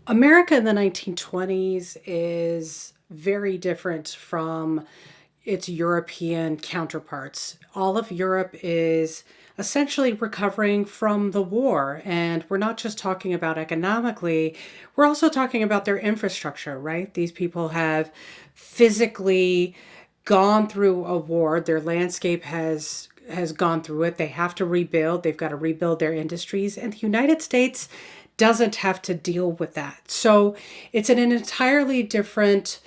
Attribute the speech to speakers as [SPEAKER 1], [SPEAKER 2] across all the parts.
[SPEAKER 1] America in the 1920s is very different from its European counterparts. All of Europe is essentially recovering from the war. And we're not just talking about economically, we're also talking about their infrastructure, right? These people have physically gone through a war. Their landscape has gone through it. They have to rebuild. They've got to rebuild their industries. And the United States doesn't have to deal with that. So it's in an entirely different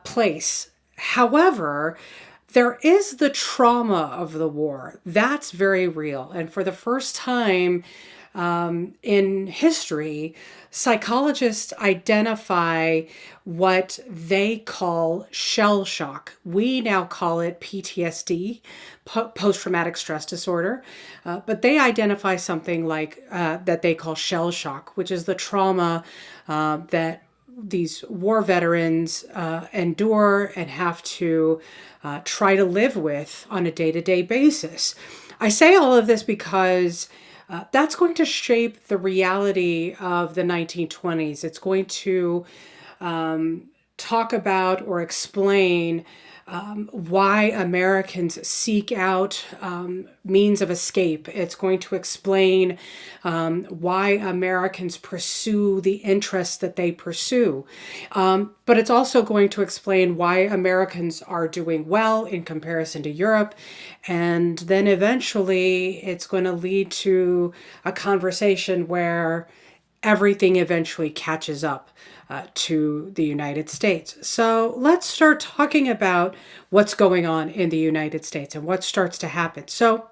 [SPEAKER 1] place. However, there is the trauma of the war. That's very real. And for the first time in history, psychologists identify what they call shell shock. We now call it PTSD, post traumatic stress disorder, but they identify something like that they call shell shock, which is the trauma that these war veterans endure and have to try to live with on a day to day basis. I say all of this because that's going to shape the reality of the 1920s. It's going to talk about or explain why Americans seek out means of escape. It's going to explain why Americans pursue the interests that they pursue. But it's also going to explain why Americans are doing well in comparison to Europe. And then eventually it's going to lead to a conversation where everything eventually catches up to the United States. So let's start talking about what's going on in the United States and what starts to happen. So,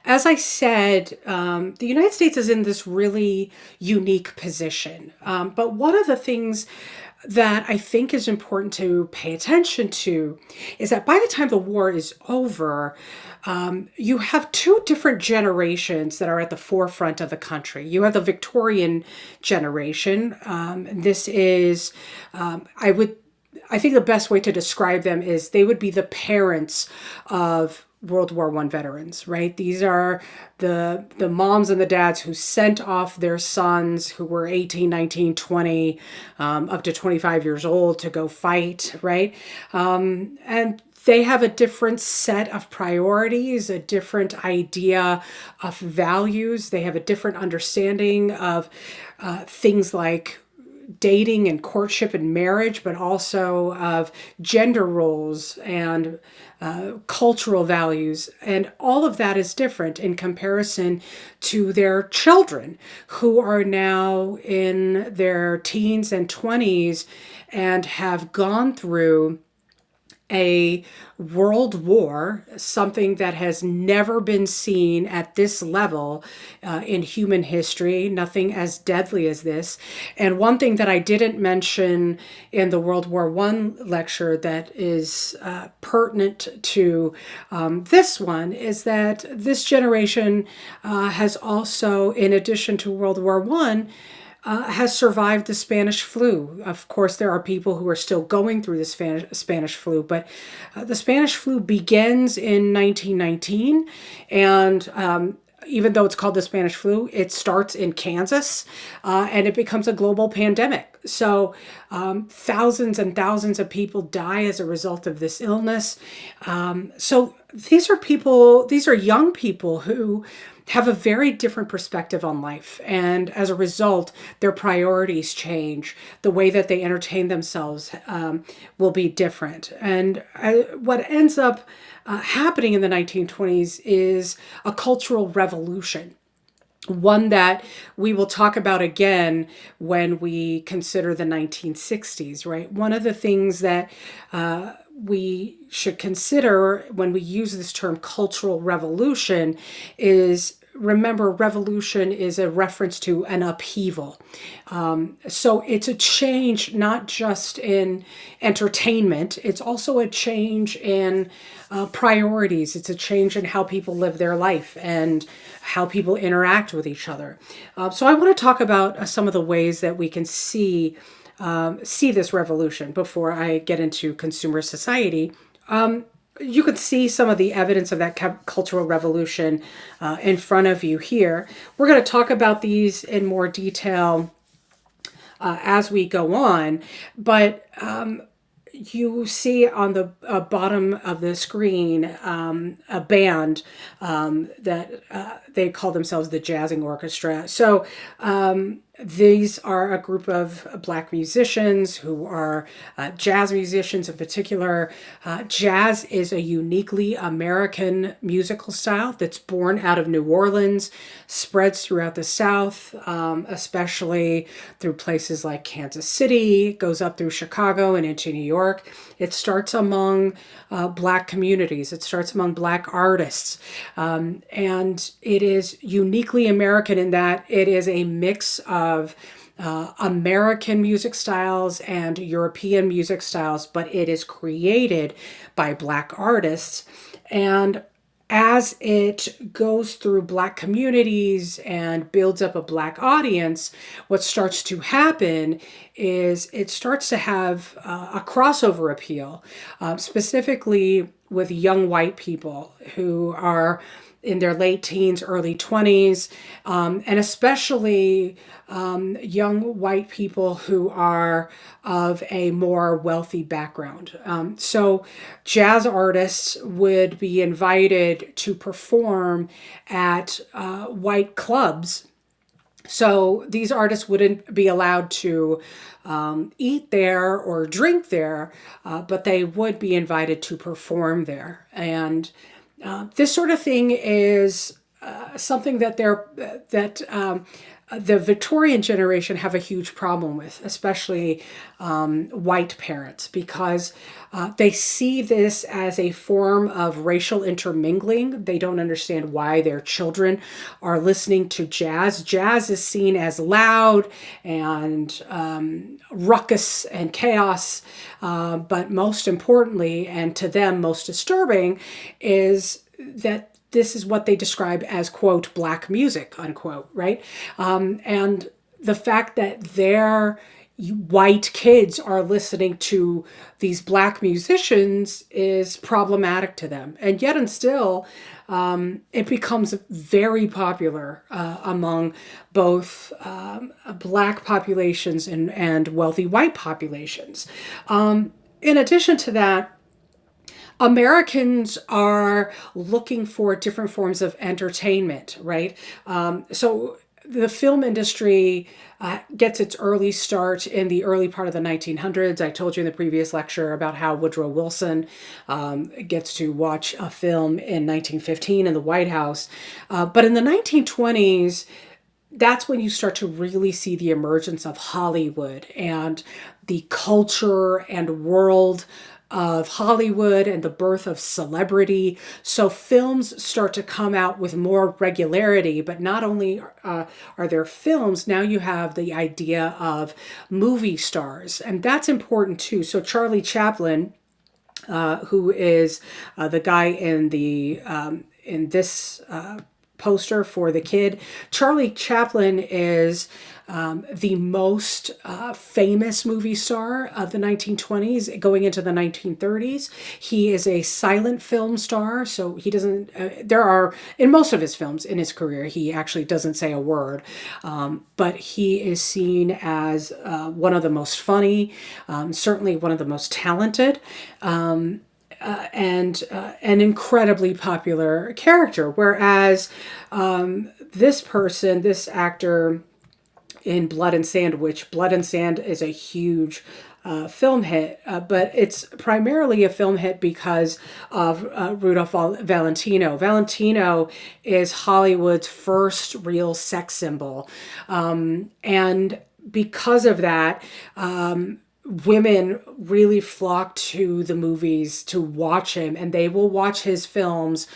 [SPEAKER 1] as I said, the United States is in this really unique position. But one of the things that I think is important to pay attention to is that by the time the war is over, you have two different generations that are at the forefront of the country. You have the Victorian generation. This is, I think the best way to describe them is they would be the parents of World War I veterans, right? These are the moms and the dads who sent off their sons who were 18, 19, 20, up to 25 years old to go fight, right? And they have a different set of priorities, a different idea of values. They have a different understanding of things like dating and courtship and marriage, but also of gender roles and cultural values. And all of that is different in comparison to their children who are now in their teens and 20s and have gone through a world war, something that has never been seen at this level in human history, nothing as deadly as this. And one thing that I didn't mention in the World War I lecture that is pertinent to this one is that this generation has also, in addition to World War I, has survived the Spanish flu. Of course, there are people who are still going through the Spanish flu, but the Spanish flu begins in 1919, and even though it's called the Spanish flu, it starts in Kansas, and it becomes a global pandemic. So thousands and thousands of people die as a result of this illness. So these are young people who have a very different perspective on life. And as a result, their priorities change. The way that they entertain themselves will be different. And what ends up happening in the 1920s is a cultural revolution. One that we will talk about again when we consider the 1960s, right? One of the things that we should consider when we use this term cultural revolution is, remember, revolution is a reference to an upheaval. So it's a change not just in entertainment, it's also a change in priorities. It's a change in how people live their life and how people interact with each other. So I want to talk about some of the ways that we can see this revolution before I get into consumer society. You could see some of the evidence of that cultural revolution in front of you here. We're going to talk about these in more detail as we go on. But you see on the bottom of the screen a band that they call themselves the Jazzing Orchestra. So these are a group of Black musicians who are jazz musicians in particular. Jazz is a uniquely American musical style that's born out of New Orleans, spreads throughout the South, especially through places like Kansas City, goes up through Chicago and into New York. It starts among Black communities, it starts among Black artists. And it is uniquely American in that it is a mix of American music styles and European music styles, but it is created by Black artists. And as it goes through Black communities and builds up a Black audience, what starts to happen is it starts to have a crossover appeal, specifically with young white people who are in their late teens, early 20s, and especially young white people who are of a more wealthy background. So jazz artists would be invited to perform at white clubs. So these artists wouldn't be allowed to eat there or drink there, but they would be invited to perform there. And this sort of thing is something that the Victorian generation have a huge problem with, especially white parents, because they see this as a form of racial intermingling. They don't understand why their children are listening to jazz. Jazz is seen as loud and ruckus and chaos, but most importantly, and to them most disturbing, is that this is what they describe as, quote, Black music, unquote, right? And the fact that their white kids are listening to these Black musicians is problematic to them. And yet and still, it becomes very popular among both Black populations and wealthy white populations. In addition to that, Americans are looking for different forms of entertainment, right? So the film industry gets its early start in the early part of the 1900s. I told you in the previous lecture about how Woodrow Wilson gets to watch a film in 1915 in the White House. But in the 1920s, that's when you start to really see the emergence of Hollywood and the culture and world of Hollywood and the birth of celebrity. So films start to come out with more regularity, but not only are there films, now you have the idea of movie stars, and that's important too. So Charlie Chaplin, who is the guy in this poster for the kid, Charlie Chaplin is the most famous movie star of the 1920s going into the 1930s. He is a silent film star, so he doesn't, there are, in most of his films in his career, he actually doesn't say a word, but he is seen as one of the most funny, certainly one of the most talented, and an incredibly popular character. Whereas this actor in Blood and Sand, which Blood and Sand is a huge film hit, but it's primarily a film hit because of Rudolph Valentino. Valentino is Hollywood's first real sex symbol. And because of that, women really flock to the movies to watch him, and they will watch his films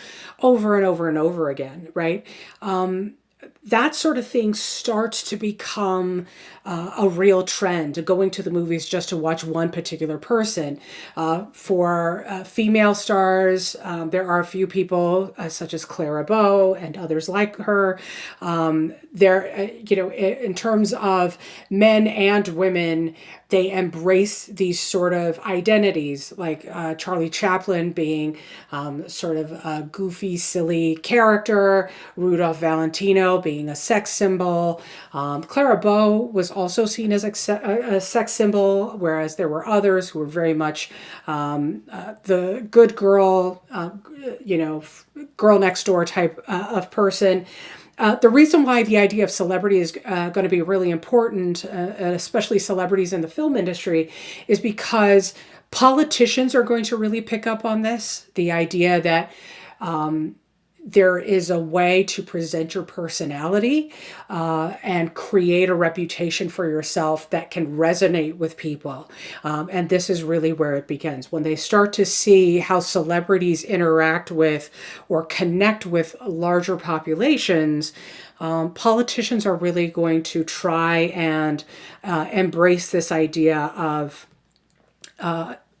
[SPEAKER 1] over and over and over again, right? That sort of thing starts to become a real trend, going to the movies just to watch one particular person. For female stars, there are a few people such as Clara Bow and others like her. In terms of men and women, they embrace these sort of identities, like Charlie Chaplin being sort of a goofy, silly character, Rudolph Valentino being being a sex symbol. Clara Bow was also seen as a sex symbol, whereas there were others who were very much the good girl, girl next door type of person. The reason why the idea of celebrity is going to be really important, especially celebrities in the film industry, is because politicians are going to really pick up on this. The idea that there is a way to present your personality and create a reputation for yourself that can resonate with people. And this is really where it begins. When they start to see how celebrities interact with or connect with larger populations, politicians are really going to try and embrace this idea of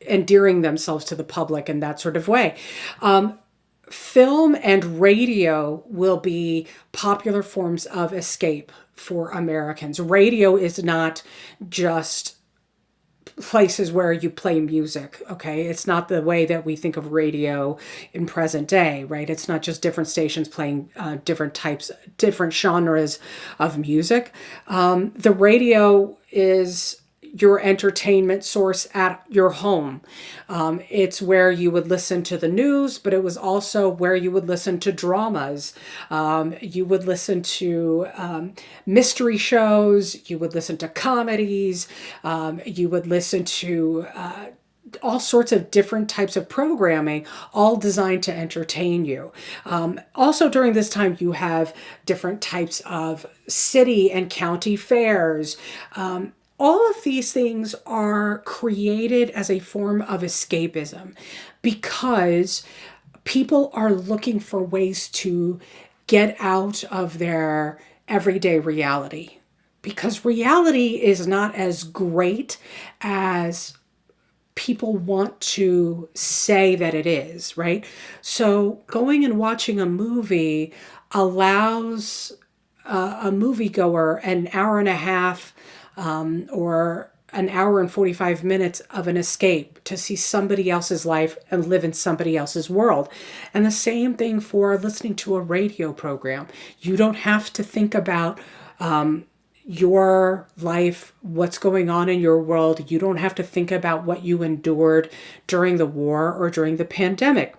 [SPEAKER 1] endearing themselves to the public in that sort of way. Film and radio will be popular forms of escape for Americans. Radio is not just places where you play music, okay? It's not the way that we think of radio in present day, right? It's not just different stations playing different types, different genres of music. The radio is your entertainment source at your home. It's where you would listen to the news, but it was also where you would listen to dramas. You would listen to mystery shows. You would listen to comedies. You would listen to all sorts of different types of programming, all designed to entertain you. Also during this time, you have different types of city and county fairs. All of these things are created as a form of escapism because people are looking for ways to get out of their everyday reality. Because reality is not as great as people want to say that it is, right? So going and watching a movie allows a moviegoer an hour and a half or an hour and 45 minutes of an escape to see somebody else's life and live in somebody else's world. And the same thing for listening to a radio program. You don't have to think about your life, what's going on in your world. You don't have to think about what you endured during the war or during the pandemic.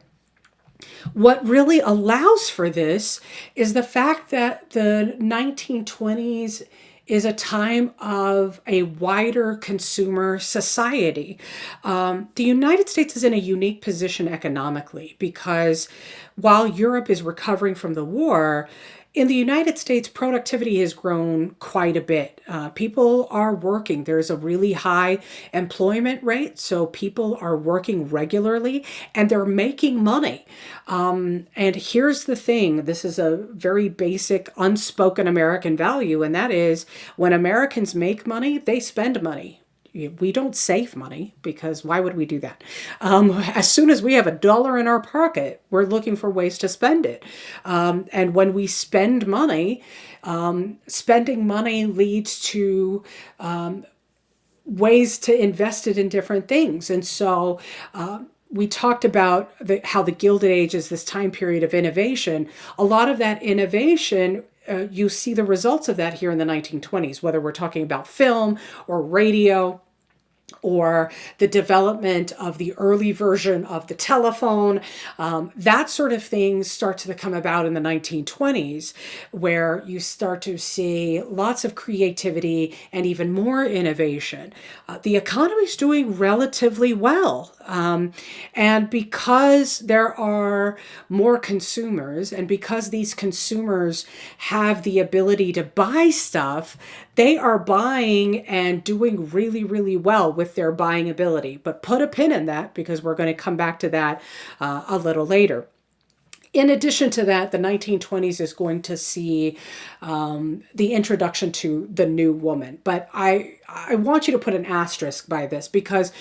[SPEAKER 1] What really allows for this is the fact that the 1920s is a time of a wider consumer society. The United States is in a unique position economically because while Europe is recovering from the war, in the United States, productivity has grown quite a bit. People are working. There's a really high employment rate, so people are working regularly and they're making money. And here's the thing, this is a very basic, unspoken American value, and that is when Americans make money, they spend money. We don't save money because why would we do that? As soon as we have $1 in our pocket, we're looking for ways to spend it. And when we spend money, spending money leads to ways to invest it in different things. And so we talked about how the Gilded Age is this time period of innovation. A lot of that innovation you see the results of that here in the 1920s, whether we're talking about film or radio, or the development of the early version of the telephone. That sort of thing starts to come about in the 1920s, where you start to see lots of creativity and even more innovation. The economy is doing relatively well. And because there are more consumers, and because these consumers have the ability to buy stuff, they are buying and doing really, really well with their buying ability. But put a pin in that because we're going to come back to that a little later. In addition to that, the 1920s is going to see the introduction to the new woman. But I want you to put an asterisk by this because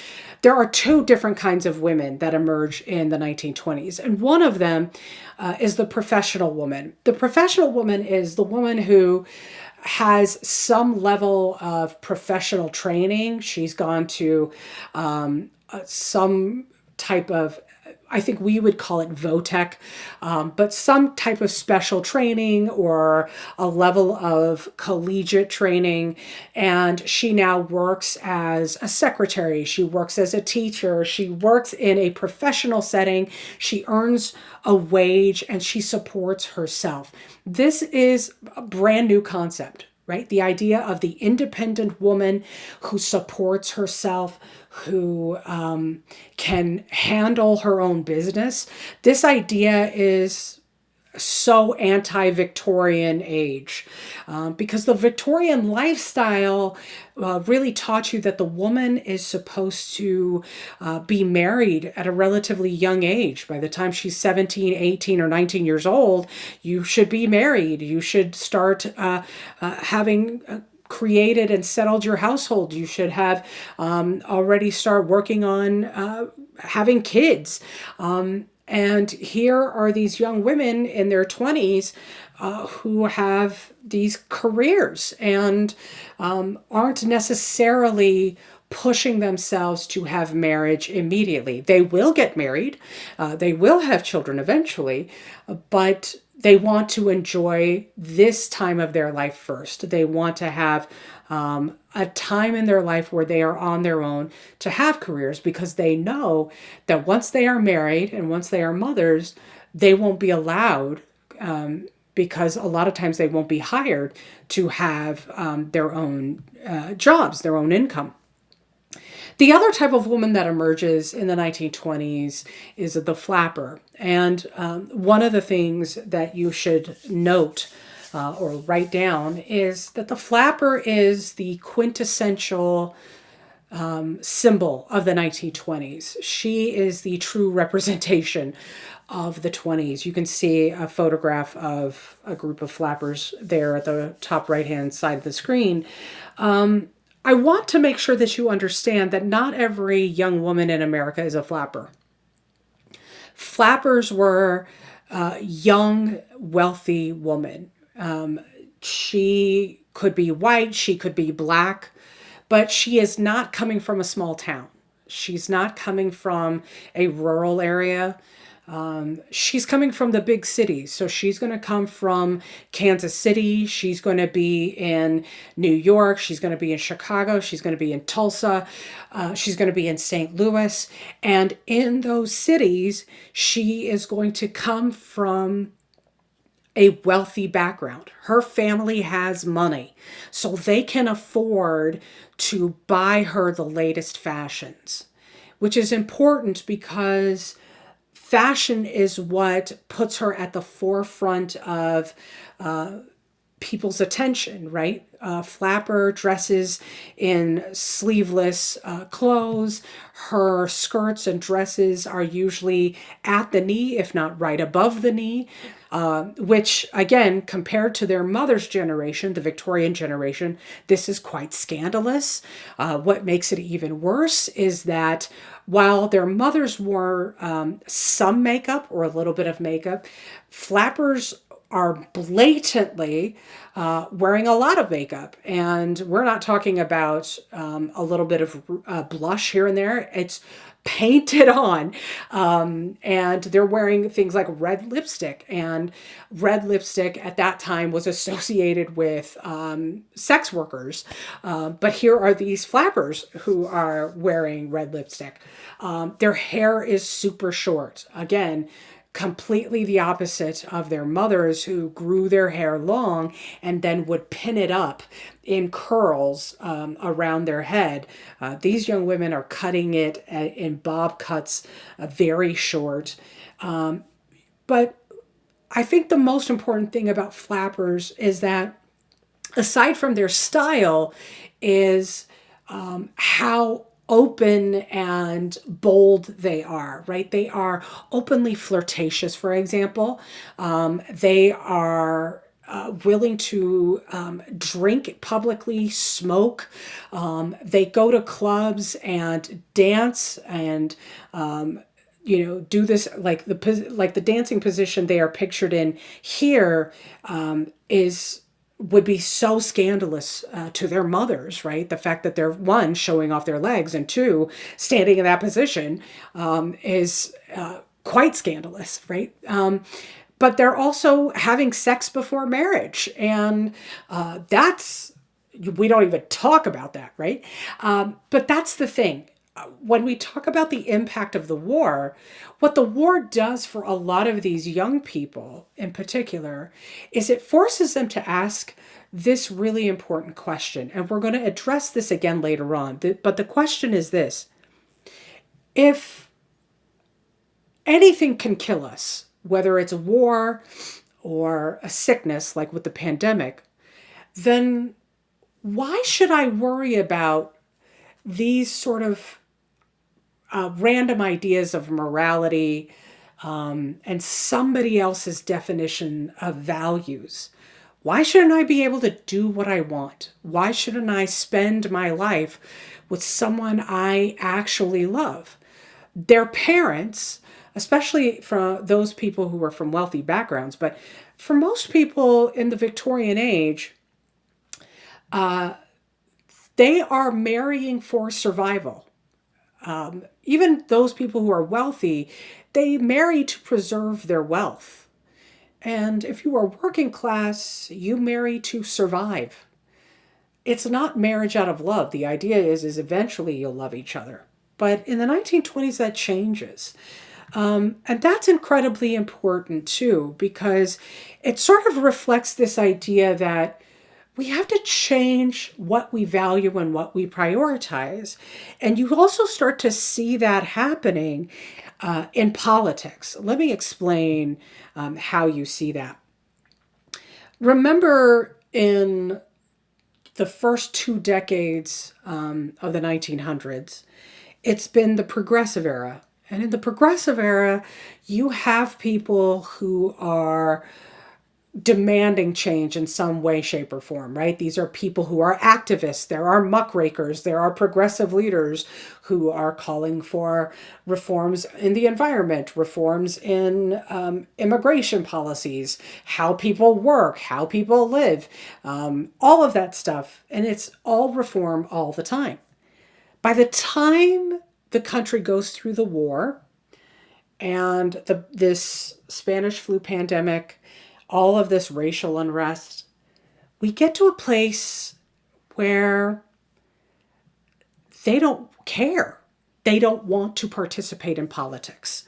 [SPEAKER 1] there are two different kinds of women that emerge in the 1920s. And one of them is the professional woman. The professional woman is the woman who has some level of professional training. She's gone to some type of I think we would call it VOTEC, but some type of special training or a level of collegiate training. And she now works as a secretary. She works as a teacher. She works in a professional setting. She earns a wage and she supports herself. This is a brand new concept, right? The idea of the independent woman who supports herself, who can handle her own business. This idea is so anti-Victorian age, because the Victorian lifestyle really taught you that the woman is supposed to be married at a relatively young age. By the time she's 17, 18, or 19 years old, you should be married. You should start having created and settled your household. You should have already start working on having kids. And here are these young women in their 20s who have these careers and aren't necessarily pushing themselves to have marriage immediately. They will get married, they will have children eventually, but they want to enjoy this time of their life first. They want to have a time in their life where they are on their own to have careers, because they know that once they are married and once they are mothers, they won't be allowed, because a lot of times they won't be hired to have their own jobs, their own income. The other type of woman that emerges in the 1920s is the flapper. And one of the things that you should note or write down is that the flapper is the quintessential symbol of the 1920s. She is the true representation of the 20s. You can see a photograph of a group of flappers there at the top right-hand side of the screen. I want to make sure that you understand that not every young woman in America is a flapper. Flappers were young, wealthy women. She could be white, she could be black, but she is not coming from a small town. She's not coming from a rural area. She's coming from the big cities. So she's going to come from Kansas City. She's going to be in New York. She's going to be in Chicago. She's going to be in Tulsa. She's going to be in St. Louis. And in those cities, she is going to come from a wealthy background. Her family has money, so they can afford to buy her the latest fashions, which is important because fashion is what puts her at the forefront of people's attention, right? Flapper dresses in sleeveless clothes. Her skirts and dresses are usually at the knee, if not right above the knee, which, again, compared to their mother's generation, the Victorian generation, this is quite scandalous. What makes it even worse is that while their mothers wore some makeup or a little bit of makeup, flappers are blatantly wearing a lot of makeup. And we're not talking about a little bit of blush here and there. It's painted on. And they're wearing things like red lipstick. And red lipstick at that time was associated with sex workers. But here are these flappers who are wearing red lipstick. Their hair is super short. Again, completely the opposite of their mothers, who grew their hair long and then would pin it up in curls around their head. These young women are cutting it in bob cuts, very short. But I think the most important thing about flappers is that, aside from their style, is how open and bold they are, right? They are openly flirtatious, for example. They are willing to drink publicly, smoke. They go to clubs and dance and do this, like the dancing position they are pictured in here would be so scandalous to their mothers, right? The fact that they're, one, showing off their legs, and two, standing in that position is quite scandalous, right? But they're also having sex before marriage. And that's, we don't even talk about that, right? But that's the thing. When we talk about the impact of the war, what the war does for a lot of these young people in particular is it forces them to ask this really important question. And we're going to address this again later on. But the question is this: if anything can kill us, whether it's a war or a sickness like with the pandemic, then why should I worry about these sort of random ideas of morality and somebody else's definition of values? Why shouldn't I be able to do what I want? Why shouldn't I spend my life with someone I actually love? Their parents, especially for those people who are from wealthy backgrounds, but for most people in the Victorian age, they are marrying for survival. Even those people who are wealthy, they marry to preserve their wealth. And if you are working class, you marry to survive. It's not marriage out of love. The idea is eventually you'll love each other. But in the 1920s, that changes. And that's incredibly important too, because it sort of reflects this idea that we have to change what we value and what we prioritize. And you also start to see that happening in politics. Let me explain how you see that. Remember, in the first 2 decades of the 1900s, it's been the progressive era. And in the progressive era, you have people who are demanding change in some way, shape, or form, right? These are people who are activists. There are muckrakers. There are progressive leaders who are calling for reforms in the environment, reforms in immigration policies, how people work, how people live, all of that stuff. And it's all reform all the time. By the time the country goes through the war and this Spanish flu pandemic, all of this racial unrest, we get to a place where they don't care. They don't want to participate in politics.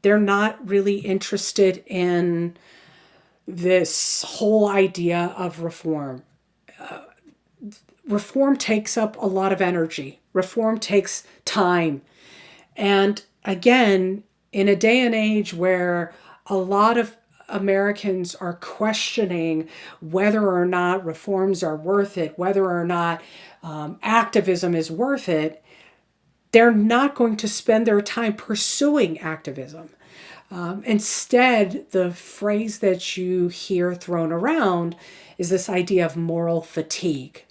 [SPEAKER 1] They're not really interested in this whole idea of reform. Reform takes up a lot of energy. Reform takes time. And again, in a day and age where a lot of Americans are questioning whether or not reforms are worth it, whether or not activism is worth it, they're not going to spend their time pursuing activism. Instead, the phrase that you hear thrown around is this idea of moral fatigue.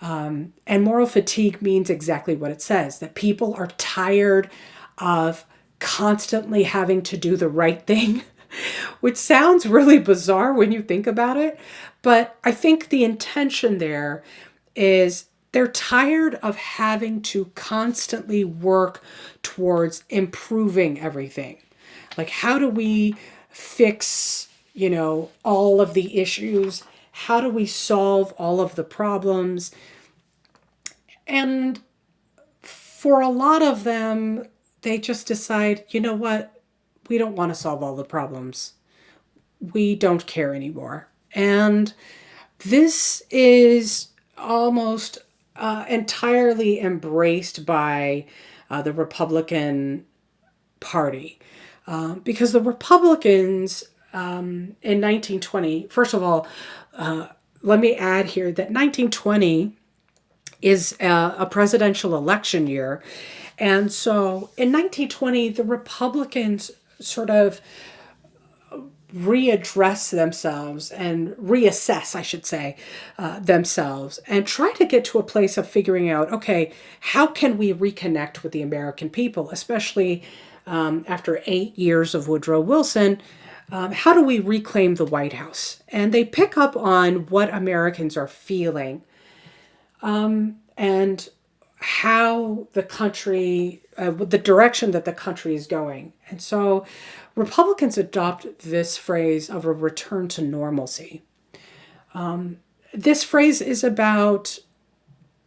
[SPEAKER 1] And moral fatigue means exactly what it says, that people are tired of constantly having to do the right thing, which sounds really bizarre when you think about it. But I think the intention there is they're tired of having to constantly work towards improving everything. Like, how do we fix, all of the issues? How do we solve all of the problems? And for a lot of them, they just decide, you know what? We don't want to solve all the problems. We don't care anymore. And this is almost entirely embraced by the Republican Party. Because the Republicans in 1920, first of all, let me add here that 1920 is a presidential election year. And so in 1920, the Republicans sort of readdress themselves and reassess, I should say, themselves and try to get to a place of figuring out, okay, how can we reconnect with the American people, especially after 8 years of Woodrow Wilson? How do we reclaim the White House? And they pick up on what Americans are feeling and how the country, the direction that the country is going. And so Republicans adopt this phrase of a return to normalcy. This phrase is about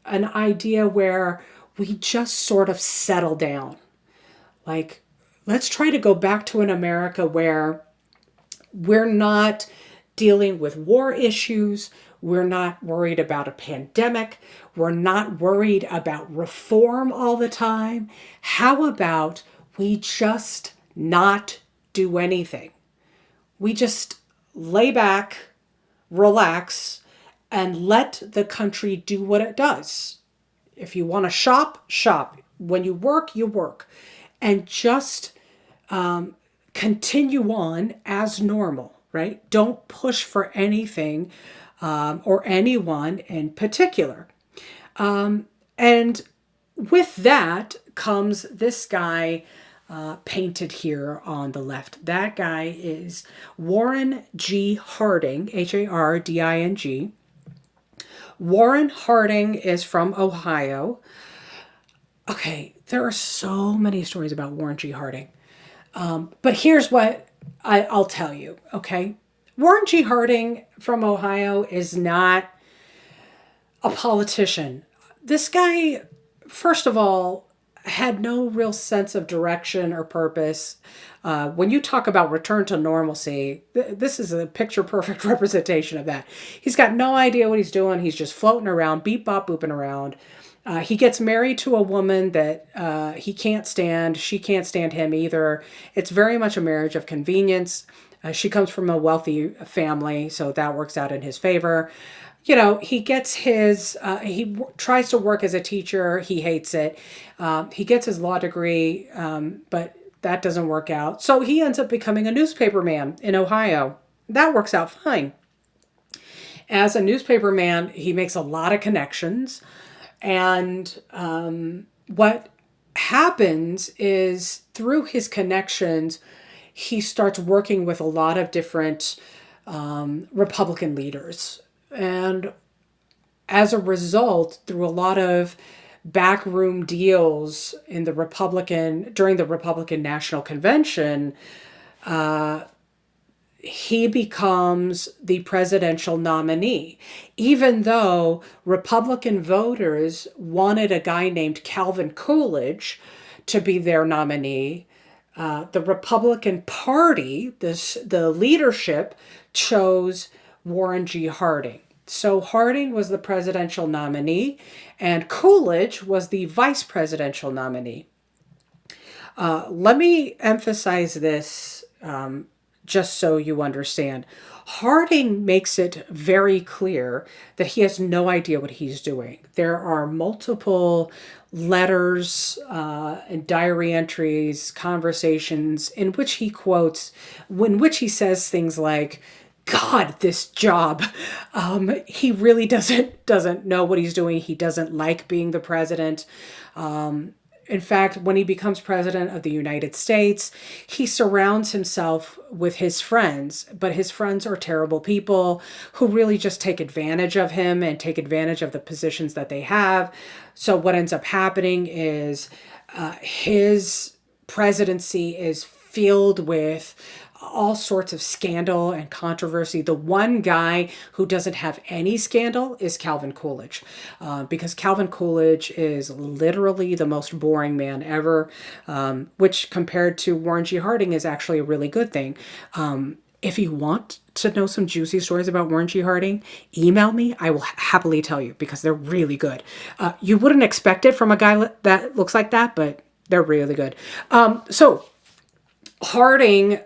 [SPEAKER 1] an idea where we just sort of settle down. Like, let's try to go back to an America where we're not dealing with war issues. We're not worried about a pandemic. We're not worried about reform all the time. How about we just not do anything? We just lay back, relax, and let the country do what it does. If you want to shop, shop. When you work, you work. And just continue on as normal, right? Don't push for anything or anyone in particular. And with that comes this guy painted here on the left. That guy is Warren G. Harding, Harding. Warren Harding is from Ohio. Okay, there are so many stories about Warren G. Harding. But here's what I'll tell you, okay? Warren G. Harding from Ohio is not a politician. This guy, first of all, had no real sense of direction or purpose. When you talk about return to normalcy, this is a picture perfect representation of that. He's got no idea what he's doing. He's just floating around, beep bop booping around. He gets married to a woman that he can't stand. She can't stand him either. It's very much a marriage of convenience. She comes from a wealthy family, so that works out in his favor. You know, he gets his, tries to work as a teacher. He hates it. He gets his law degree, but that doesn't work out. So he ends up becoming a newspaper man in Ohio. That works out fine. As a newspaper man, he makes a lot of connections. And what happens is through his connections, he starts working with a lot of different Republican leaders. And as a result, through a lot of backroom deals in during the Republican National Convention, he becomes the presidential nominee, even though Republican voters wanted a guy named Calvin Coolidge to be their nominee. The Republican Party, the leadership, chose Warren G. Harding. So Harding was the presidential nominee, and Coolidge was the vice presidential nominee. Let me emphasize this just so you understand. Harding makes it very clear that he has no idea what he's doing. There are multiple letters and diary entries, conversations in which he quotes, in which he says things like, God, this job. He really doesn't know what he's doing. He doesn't like being the president. In fact, when he becomes president of the United States, he surrounds himself with his friends, but his friends are terrible people who really just take advantage of him and take advantage of the positions that they have. So what ends up happening is his presidency is filled with all sorts of scandal and controversy. The one guy who doesn't have any scandal is Calvin Coolidge, because Calvin Coolidge is literally the most boring man ever, which compared to Warren G. Harding is actually a really good thing. If you want to know some juicy stories about Warren G. Harding, email me. I will happily tell you because they're really good. You wouldn't expect it from a guy that looks like that, but they're really good. So Harding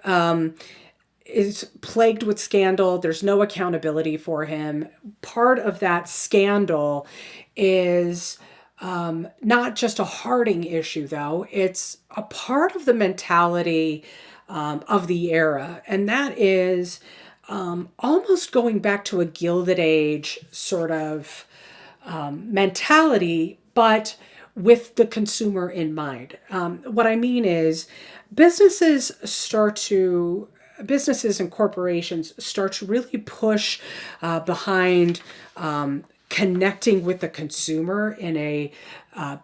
[SPEAKER 1] is plagued with scandal. There's no accountability for him. Part of that scandal is not just a Harding issue, though. It's a part of the mentality of the era. And that is almost going back to a Gilded Age sort of mentality, but with the consumer in mind. What I mean is businesses and corporations start to really push behind connecting with the consumer in a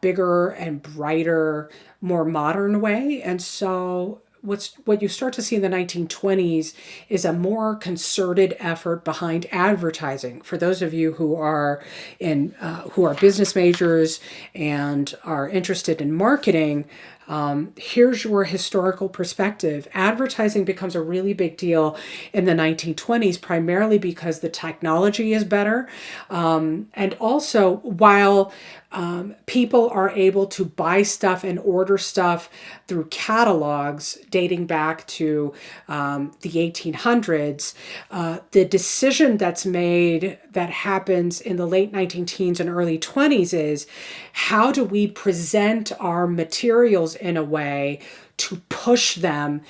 [SPEAKER 1] bigger and brighter, more modern way. And so what you start to see in the 1920s is a more concerted effort behind advertising. For those of you who are business majors and are interested in marketing, here's your historical perspective. Advertising becomes a really big deal in the 1920s, primarily because the technology is better. And also, while people are able to buy stuff and order stuff through catalogs dating back to the 1800s, the decision that's made that happens in the late 19 teens and early 20s is how do we present our materials in a way to push them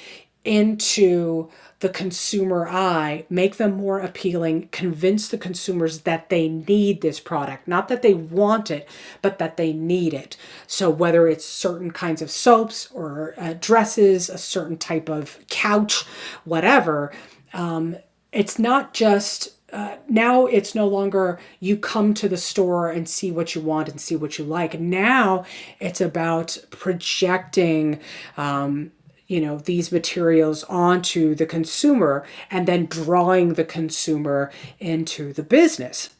[SPEAKER 1] into the consumer eye, make them more appealing, convince the consumers that they need this product, not that they want it, but that they need it. So whether it's certain kinds of soaps or dresses, a certain type of couch, whatever, it's not just now it's no longer you come to the store and see what you want and see what you like. Now it's about projecting these materials onto the consumer and then drawing the consumer into the business.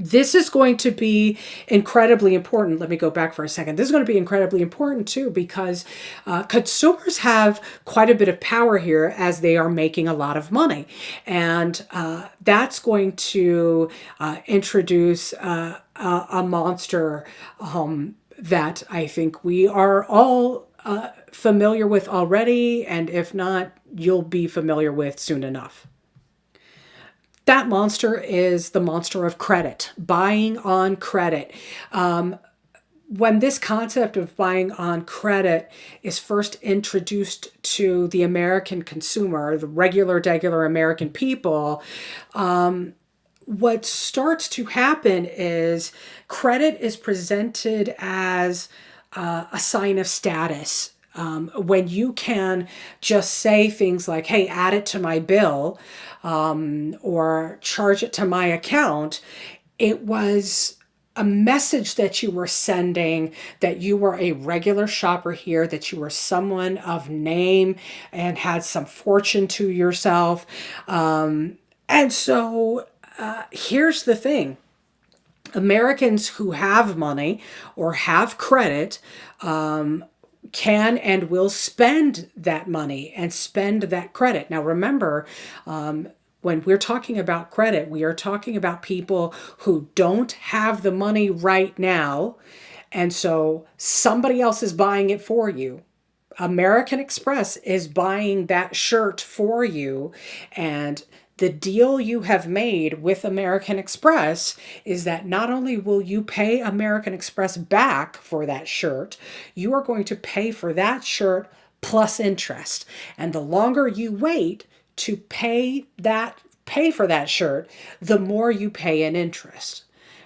[SPEAKER 1] This is going to be incredibly important. Let me go back for a second. This is going to be incredibly important too, because consumers have quite a bit of power here as they are making a lot of money. And that's going to introduce a monster that I think we are all familiar with already, and if not, you'll be familiar with soon enough. That monster is the monster of credit, buying on credit. When this concept of buying on credit is first introduced to the American consumer, the regular American people, what starts to happen is credit is presented as a sign of status. When you can just say things like, hey, add it to my bill, or charge it to my account, it was a message that you were sending that you were a regular shopper here, that you were someone of name and had some fortune to yourself. And so here's the thing. Americans who have money or have credit can and will spend that money and spend that credit. Now, remember, when we're talking about credit, we are talking about people who don't have the money right now. And so somebody else is buying it for you. American Express is buying that shirt for you. And the deal you have made with American Express is that not only will you pay American Express back for that shirt, you are going to pay for that shirt plus interest. And the longer you wait to pay for that shirt, the more you pay in interest,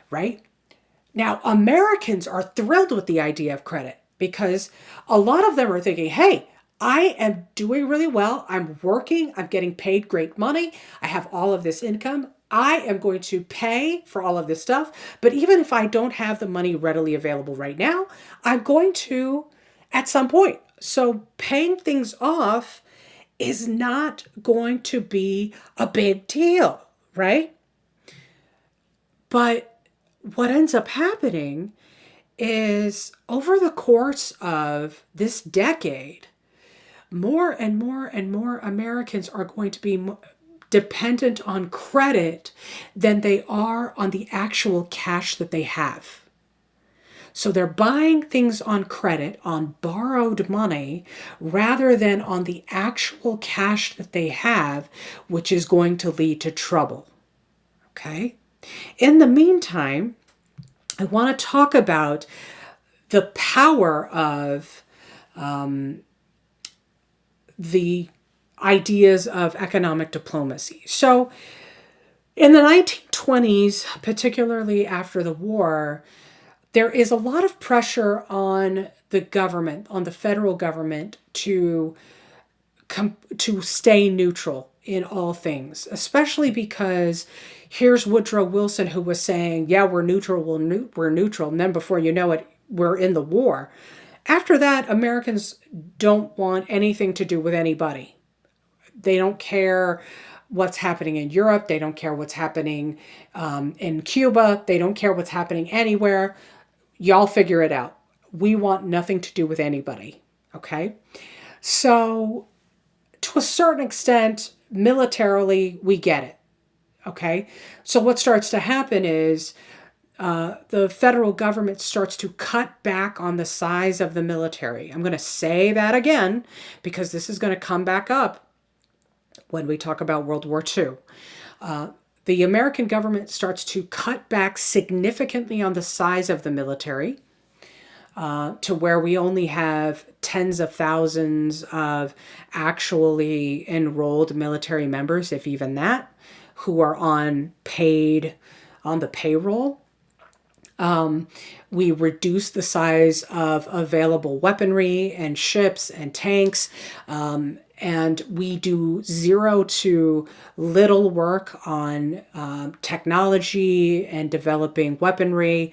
[SPEAKER 1] right? Now, Americans are thrilled with the idea of credit because a lot of them are thinking, hey, I am doing really well. I'm working. I'm getting paid great money. I have all of this income. I am going to pay for all of this stuff. But even if I don't have the money readily available right now, I'm going to at some point. So paying things off is not going to be a big deal, right? But what ends up happening is over the course of this decade, more and more and more Americans are going to be dependent on credit than they are on the actual cash that they have. So they're buying things on credit, on borrowed money, rather than on the actual cash that they have, which is going to lead to trouble. Okay? In the meantime, I want to talk about the power of the ideas of economic diplomacy. So in the 1920s, particularly after the war, there is a lot of pressure on the government, on the federal government, to to stay neutral in all things, especially because here's Woodrow Wilson who was saying, yeah, we're neutral, we're neutral. And then before you know it, we're in the war. After that, Americans don't want anything to do with anybody. They don't care what's happening in Europe. They don't care what's happening in Cuba. They don't care what's happening anywhere. Y'all figure it out. We want nothing to do with anybody. Okay? So, to a certain extent, militarily, we get it. Okay? So, what starts to happen is the federal government starts to cut back on the size of the military. I'm going to say that again because this is going to come back up when we talk about World War II. The American government starts to cut back significantly on the size of the military to where we only have tens of thousands of actually enrolled military members, if even that, who are on the payroll. We reduce the size of available weaponry and ships and tanks. And we do zero to little work on technology and developing weaponry.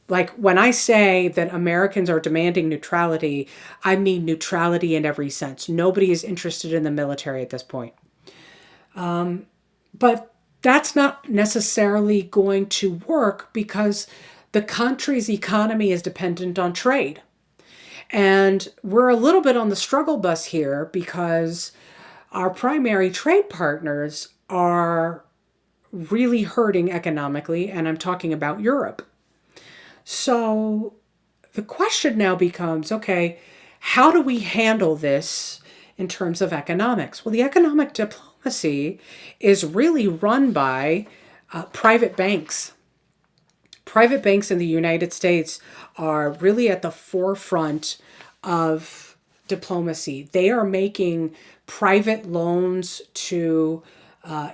[SPEAKER 1] Like when I say that Americans are demanding neutrality, I mean neutrality in every sense. Nobody is interested in the military at this point. But that's not necessarily going to work because the country's economy is dependent on trade. And we're a little bit on the struggle bus here because our primary trade partners are really hurting economically, and I'm talking about Europe. So the question now becomes, okay, how do we handle this in terms of economics? Well, the economic diplomacy is really run by private banks. Private banks in the United States are really at the forefront of diplomacy. They are making private loans to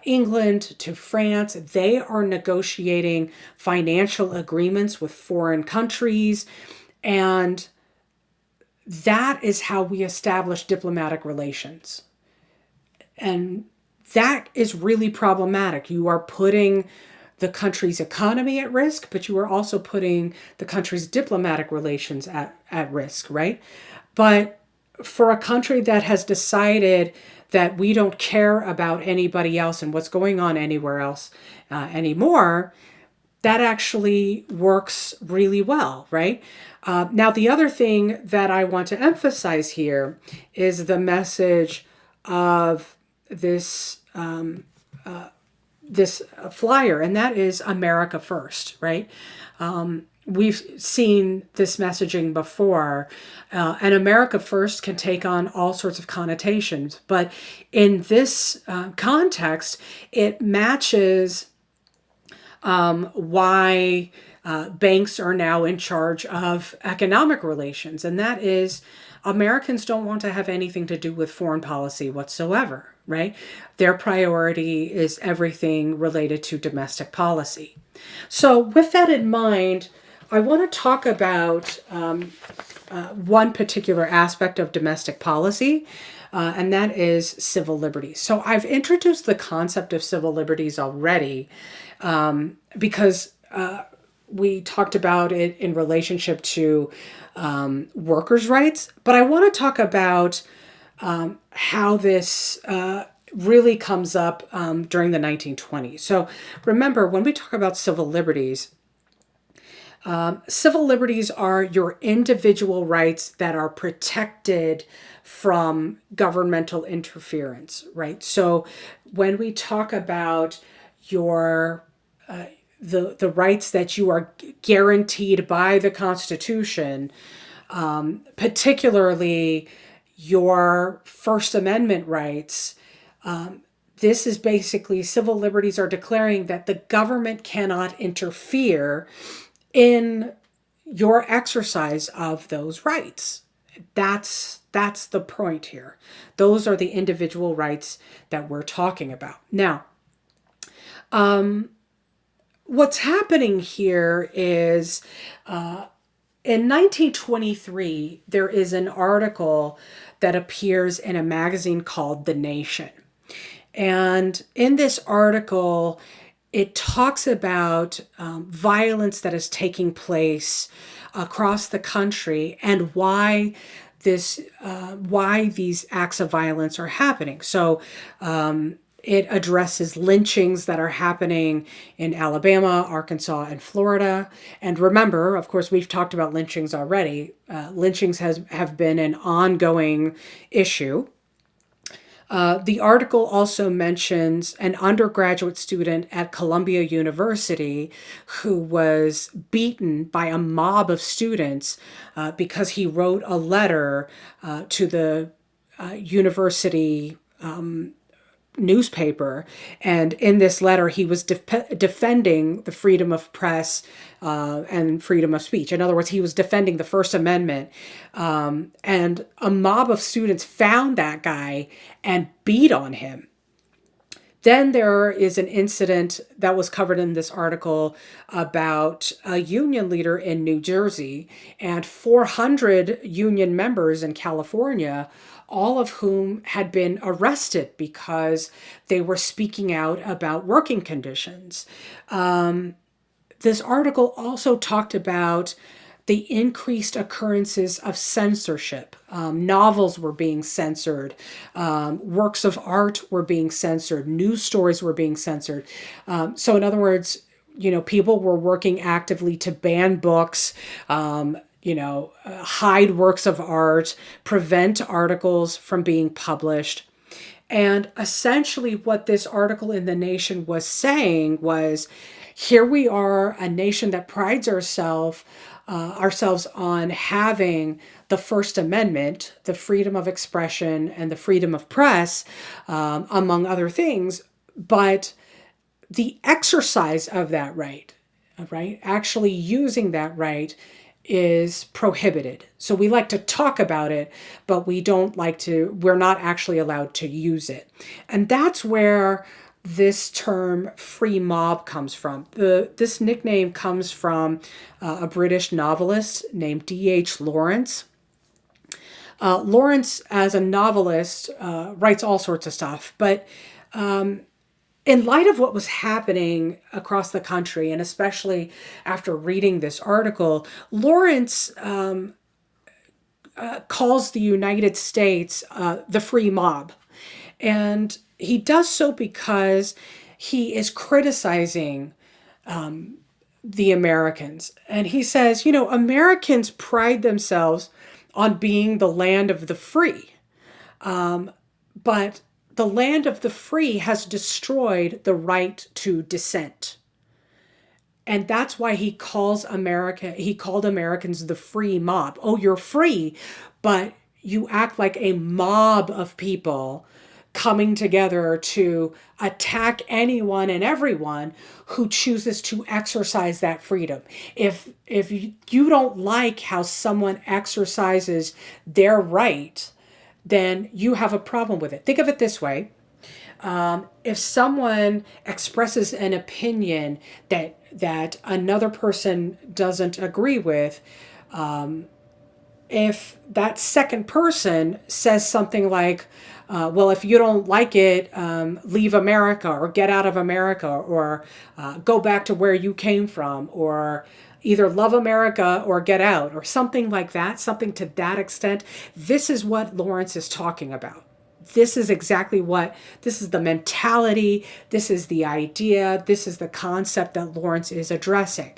[SPEAKER 1] England, to France. They are negotiating financial agreements with foreign countries. And that is how we establish diplomatic relations. And that is really problematic. You are putting the country's economy at risk, but you are also putting the country's diplomatic relations at risk, right? But for a country that has decided that we don't care about anybody else and what's going on anywhere else anymore, that actually works really well, right? Now, the other thing that I want to emphasize here is the message of this this flyer, and that is America first, right? We've seen this messaging before, and America first can take on all sorts of connotations, but in this context, it matches why banks are now in charge of economic relations, and that is Americans don't want to have anything to do with foreign policy whatsoever, right? Their priority is everything related to domestic policy. So, with that in mind, I want to talk about one particular aspect of domestic policy, and that is civil liberties. So, I've introduced the concept of civil liberties already because we talked about it in relationship to workers' rights, but I want to talk about how this really comes up during the 1920s. So remember, when we talk about civil liberties are your individual rights that are protected from governmental interference, right? So when we talk about your the rights that you are guaranteed by the Constitution, particularly your First Amendment rights, this is basically civil liberties are declaring that the government cannot interfere in your exercise of those rights. That's the point here. Those are the individual rights that we're talking about. Now, what's happening here is In 1923, there is an article that appears in a magazine called The Nation. And in this article, it talks about violence that is taking place across the country and why these acts of violence are happening. So it addresses lynchings that are happening in Alabama, Arkansas, and Florida. And remember, of course, we've talked about lynchings already. Lynchings have been an ongoing issue. The article also mentions an undergraduate student at Columbia University who was beaten by a mob of students because he wrote a letter to the university newspaper. And in this letter, he was defending the freedom of press and freedom of speech. In other words, he was defending the First Amendment. And a mob of students found that guy and beat on him. Then there is an incident that was covered in this article about a union leader in New Jersey and 400 union members in California, all of whom had been arrested because they were speaking out about working conditions. This article also talked about the increased occurrences of censorship. Novels were being censored, works of art were being censored, news stories were being censored. So, in other words, people were working actively to ban books, hide works of art, prevent articles from being published. And essentially, what this article in The Nation was saying was, here we are, a nation that prides ourselves on having the First Amendment, the freedom of expression, and the freedom of press, among other things. But the exercise of that right, actually using that right, is prohibited. So we like to talk about it, but we're not actually allowed to use it. And that's where this term free mob comes from. This nickname comes from a British novelist named D.H. Lawrence. Lawrence, as a novelist, writes all sorts of stuff, but in light of what was happening across the country, and especially after reading this article, Lawrence calls the United States the free mob. And he does so because he is criticizing the Americans. And he says, Americans pride themselves on being the land of the free. But the land of the free has destroyed the right to dissent. And that's why he called Americans the free mob. Oh, you're free, but you act like a mob of people coming together to attack anyone and everyone who chooses to exercise that freedom. If you don't like how someone exercises their right, then you have a problem with it. Think of it this way. If someone expresses an opinion that another person doesn't agree with, if that second person says something like, well, if you don't like it, leave America or get out of America or go back to where you came from or either love America or get out or something like that, something to that extent. This is what Lawrence is talking about. This is the mentality, this is the idea, this is the concept that Lawrence is addressing.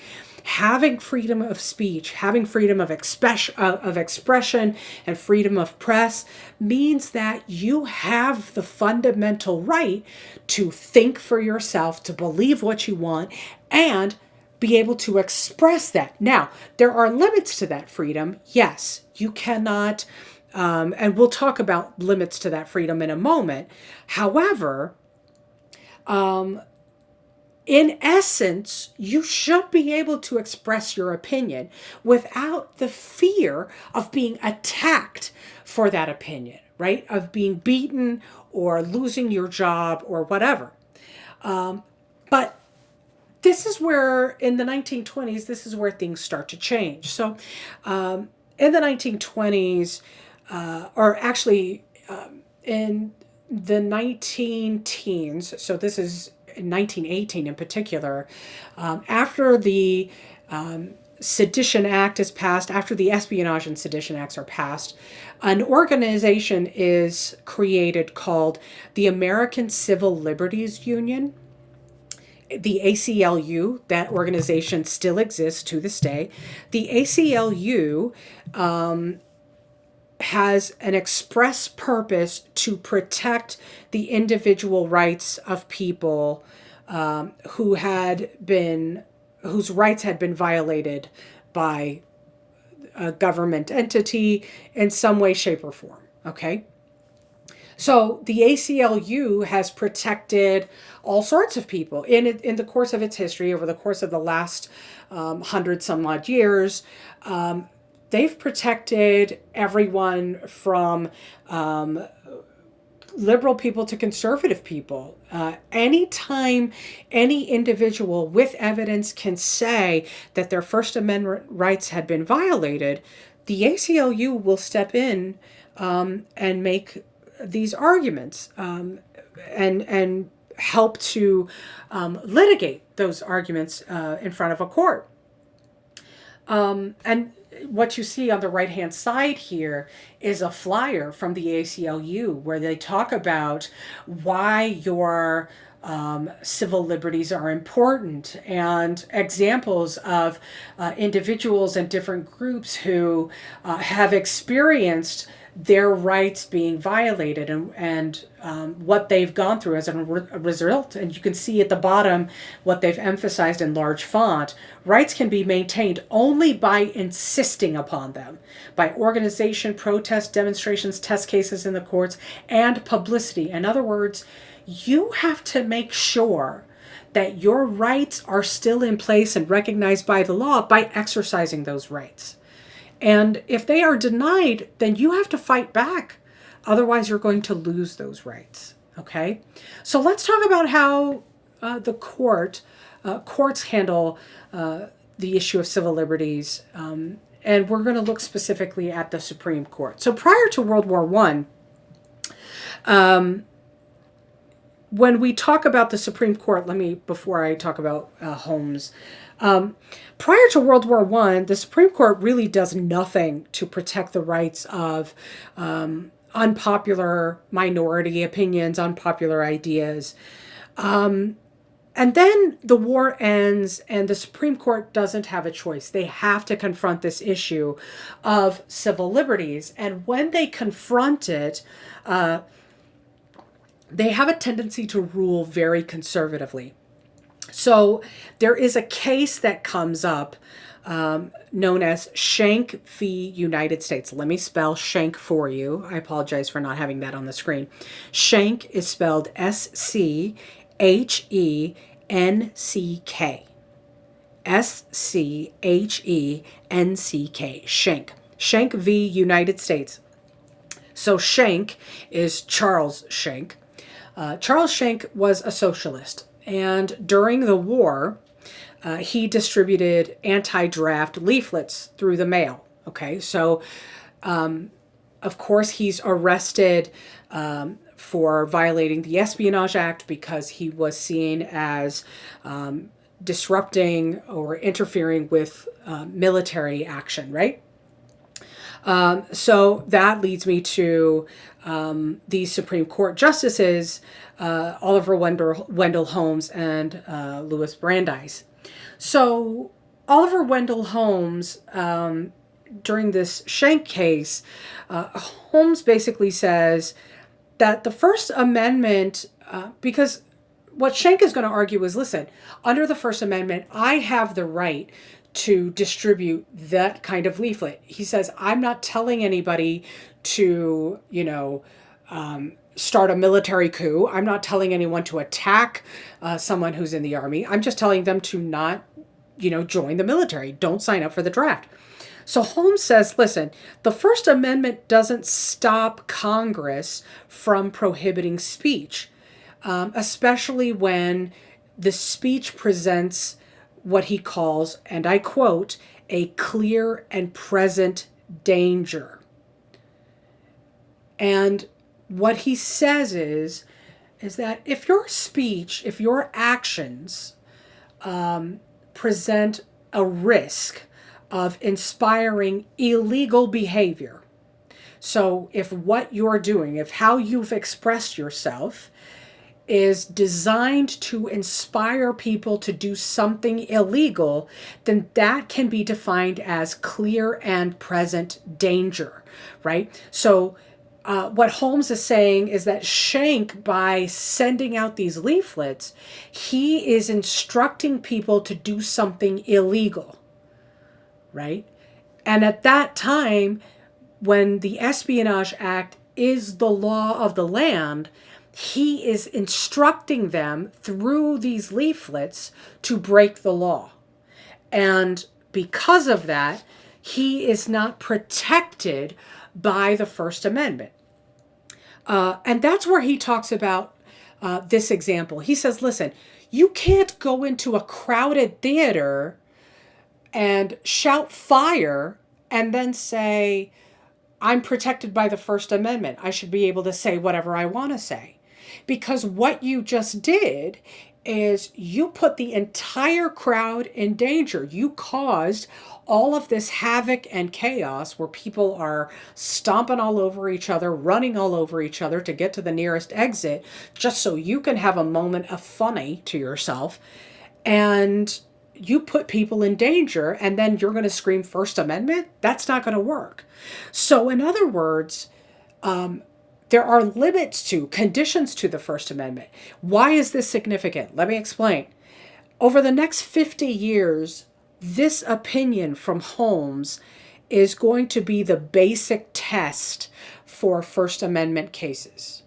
[SPEAKER 1] Having freedom of speech, having freedom of expression and freedom of press means that you have the fundamental right to think for yourself, to believe what you want, and be able to express that. Now, there are limits to that freedom. Yes, you cannot, and we'll talk about limits to that freedom in a moment. However, in essence, you should be able to express your opinion without the fear of being attacked for that opinion, right? Of being beaten or losing your job or whatever. But this is where, in the 1920s, this is where things start to change. So, in the 1920s, or actually in the 19 teens, so this is in 1918 in particular, after the Sedition Act is passed, after the Espionage and Sedition Acts are passed, an organization is created called the American Civil Liberties Union, the ACLU. That organization still exists to this day. The ACLU has an express purpose to protect the individual rights of people who had been whose rights had been violated by a government entity in some way, shape, or form. Okay. So the ACLU has protected all sorts of people in the course of its history, over the course of the last 100 some odd years. They've protected everyone from liberal people to conservative people. Anytime any individual with evidence can say that their First Amendment rights had been violated, the ACLU will step in and make these arguments, and help to litigate those arguments in front of a court. And what you see on the right hand side here is a flyer from the ACLU where they talk about why your civil liberties are important, and examples of individuals and different groups who have experienced their rights being violated, and what they've gone through as a result. And you can see at the bottom what they've emphasized in large font. Rights can be maintained only by insisting upon them, by organization, protest, demonstrations, test cases in the courts, and publicity. In other words, you have to make sure that your rights are still in place and recognized by the law by exercising those rights. And if they are denied, then you have to fight back. Otherwise, you're going to lose those rights. Okay? So let's talk about how the courts handle the issue of civil liberties. And we're going to look specifically at the Supreme Court. So prior to World War I, when we talk about the Supreme Court, before I talk about Holmes, prior to World War I, the Supreme Court really does nothing to protect the rights of unpopular minority opinions, unpopular ideas. And then the war ends and the Supreme Court doesn't have a choice. They have to confront this issue of civil liberties. And when they confront it, they have a tendency to rule very conservatively. So there is a case that comes up known as Schenck v. United States. Let me spell Schenck for you. I apologize for not having that on the screen. Schenck is spelled Schenck. Schenck. Schenck. Schenck v. United States. So Schenck is Charles Schenck. Charles Schenck was a socialist, and during the war, he distributed anti-draft leaflets through the mail. Okay, so of course he's arrested for violating the Espionage Act because he was seen as disrupting or interfering with military action, right? So that leads me to these Supreme Court justices, Oliver Wendell Holmes and Louis Brandeis. So Oliver Wendell Holmes, during this Schenck case, Holmes basically says that the First Amendment, because what Schenck is going to argue is, listen, under the First Amendment, I have the right to distribute that kind of leaflet. He says, I'm not telling anybody to, start a military coup. I'm not telling anyone to attack someone who's in the army. I'm just telling them to not, join the military. Don't sign up for the draft. So Holmes says, listen, the First Amendment doesn't stop Congress from prohibiting speech, especially when the speech presents what he calls, and I quote, a clear and present danger. And what he says is that if your speech, if your actions present a risk of inspiring illegal behavior, so if what you're doing, if how you've expressed yourself is designed to inspire people to do something illegal, then that can be defined as clear and present danger, right? So, what Holmes is saying is that Schenck, by sending out these leaflets, he is instructing people to do something illegal, right? And at that time, when the Espionage Act is the law of the land, he is instructing them through these leaflets to break the law. And because of that, he is not protected by the First Amendment. And that's where he talks about this example. He says, listen, you can't go into a crowded theater and shout fire and then say, I'm protected by the First Amendment. I should be able to say whatever I want to say. Because what you just did is you put the entire crowd in danger. You caused all of this havoc and chaos where people are stomping all over each other, running all over each other to get to the nearest exit, just so you can have a moment of funny to yourself. And you put people in danger, and then you're going to scream First Amendment? That's not going to work. So, in other words, there are limits to, conditions to the First Amendment. Why is this significant? Let me explain. Over the next 50 years, this opinion from Holmes is going to be the basic test for First Amendment cases.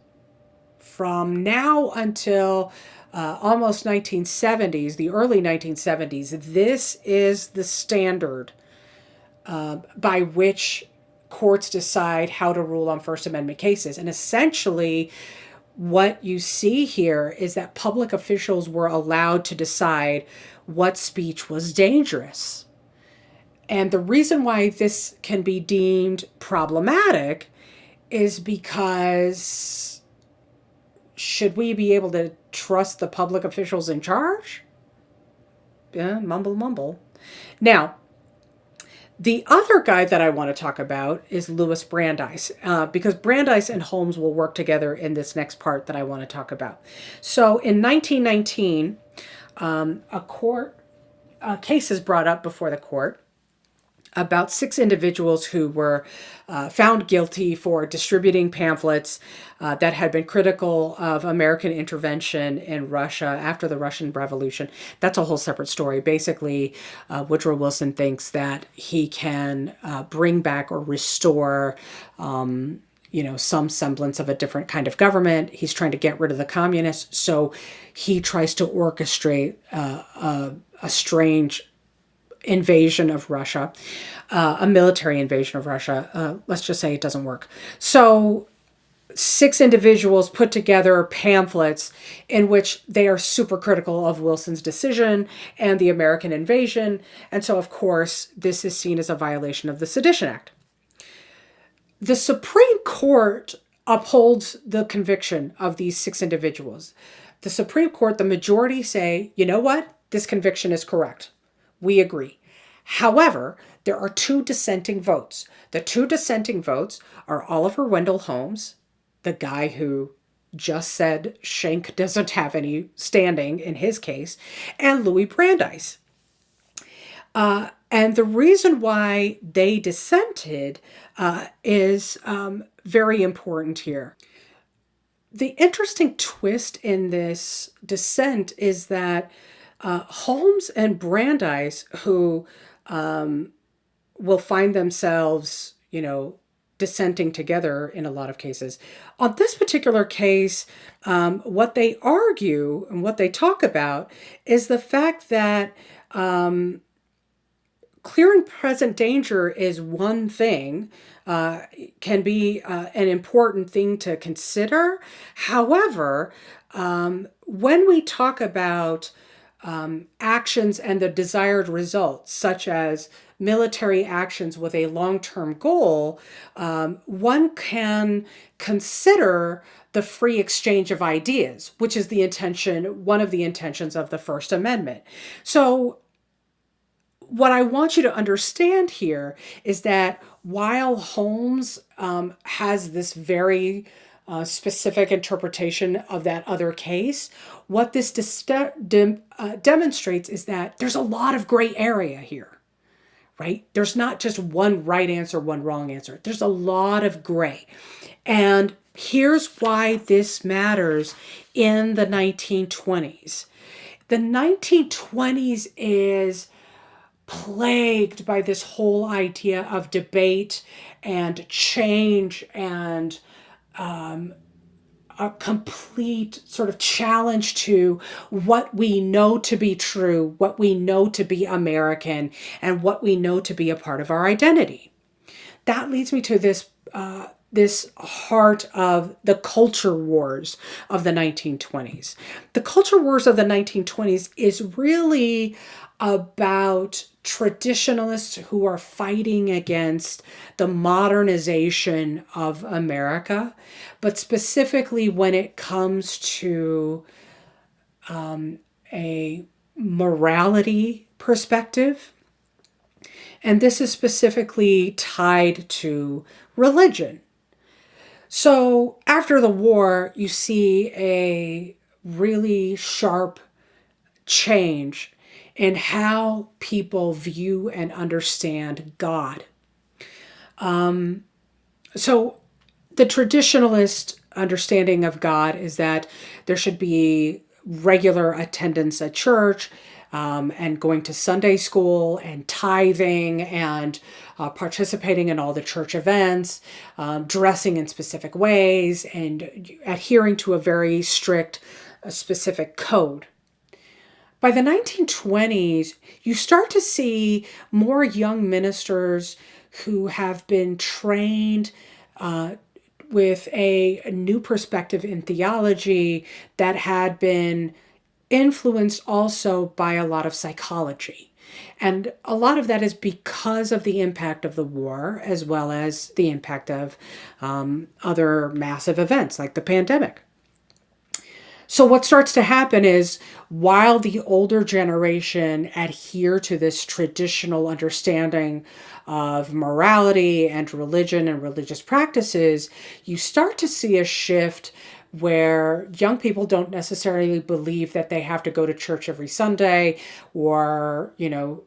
[SPEAKER 1] From now until almost 1970s, the early 1970s, this is the standard by which courts decide how to rule on First Amendment cases. And essentially, what you see here is that public officials were allowed to decide what speech was dangerous. And the reason why this can be deemed problematic is because should we be able to trust the public officials in charge? Yeah, mumble, mumble. Now, the other guy that I want to talk about is Louis Brandeis, because Brandeis and Holmes will work together in this next part that I want to talk about. So in 1919, a case is brought up before the court about 6 individuals who were found guilty for distributing pamphlets that had been critical of American intervention in Russia after the Russian Revolution. That's a whole separate story. Basically, Woodrow Wilson thinks that he can bring back or restore some semblance of a different kind of government. He's trying to get rid of the communists, so he tries to orchestrate a strange invasion of Russia, a military invasion of Russia. Let's just say it doesn't work. So 6 individuals put together pamphlets in which they are super critical of Wilson's decision and the American invasion. And so, of course, this is seen as a violation of the Sedition Act. The Supreme Court upholds the conviction of these 6 individuals. The Supreme Court, the majority say, you know what? This conviction is correct. We agree. However, there are 2 dissenting votes. The 2 dissenting votes are Oliver Wendell Holmes, the guy who just said Schenck doesn't have any standing in his case, and Louis Brandeis. And the reason why they dissented is very important here. The interesting twist in this dissent is that Holmes and Brandeis, who will find themselves, dissenting together in a lot of cases. On this particular case, what they argue and what they talk about is the fact that clear and present danger is one thing, can be an important thing to consider. However, When we talk about actions and the desired results, such as military actions with a long term goal, one can consider the free exchange of ideas, which is one of the intentions of the First Amendment. So, what I want you to understand here is that while Holmes has this very specific interpretation of that other case, what this demonstrates is that there's a lot of gray area here, right? There's not just one right answer, one wrong answer. There's a lot of gray. And here's why this matters in the 1920s. The 1920s is plagued by this whole idea of debate and change and a complete sort of challenge to what we know to be true, what we know to be American, and what we know to be a part of our identity. That leads me to this heart of the culture wars of the 1920s. The culture wars of the 1920s is really about traditionalists who are fighting against the modernization of America, but specifically when it comes to a morality perspective. And this is specifically tied to religion. So after the war, you see a really sharp change in how people view and understand God. So the traditionalist understanding of God is that there should be regular attendance at church, and going to Sunday school and tithing and participating in all the church events, dressing in specific ways, and adhering to a very strict, specific code. By the 1920s, you start to see more young ministers who have been trained with a new perspective in theology that had been influenced also by a lot of psychology. And a lot of that is because of the impact of the war, as well as the impact of other massive events like the pandemic. So what starts to happen is while the older generation adhere to this traditional understanding of morality and religion and religious practices, you start to see a shift where young people don't necessarily believe that they have to go to church every Sunday or,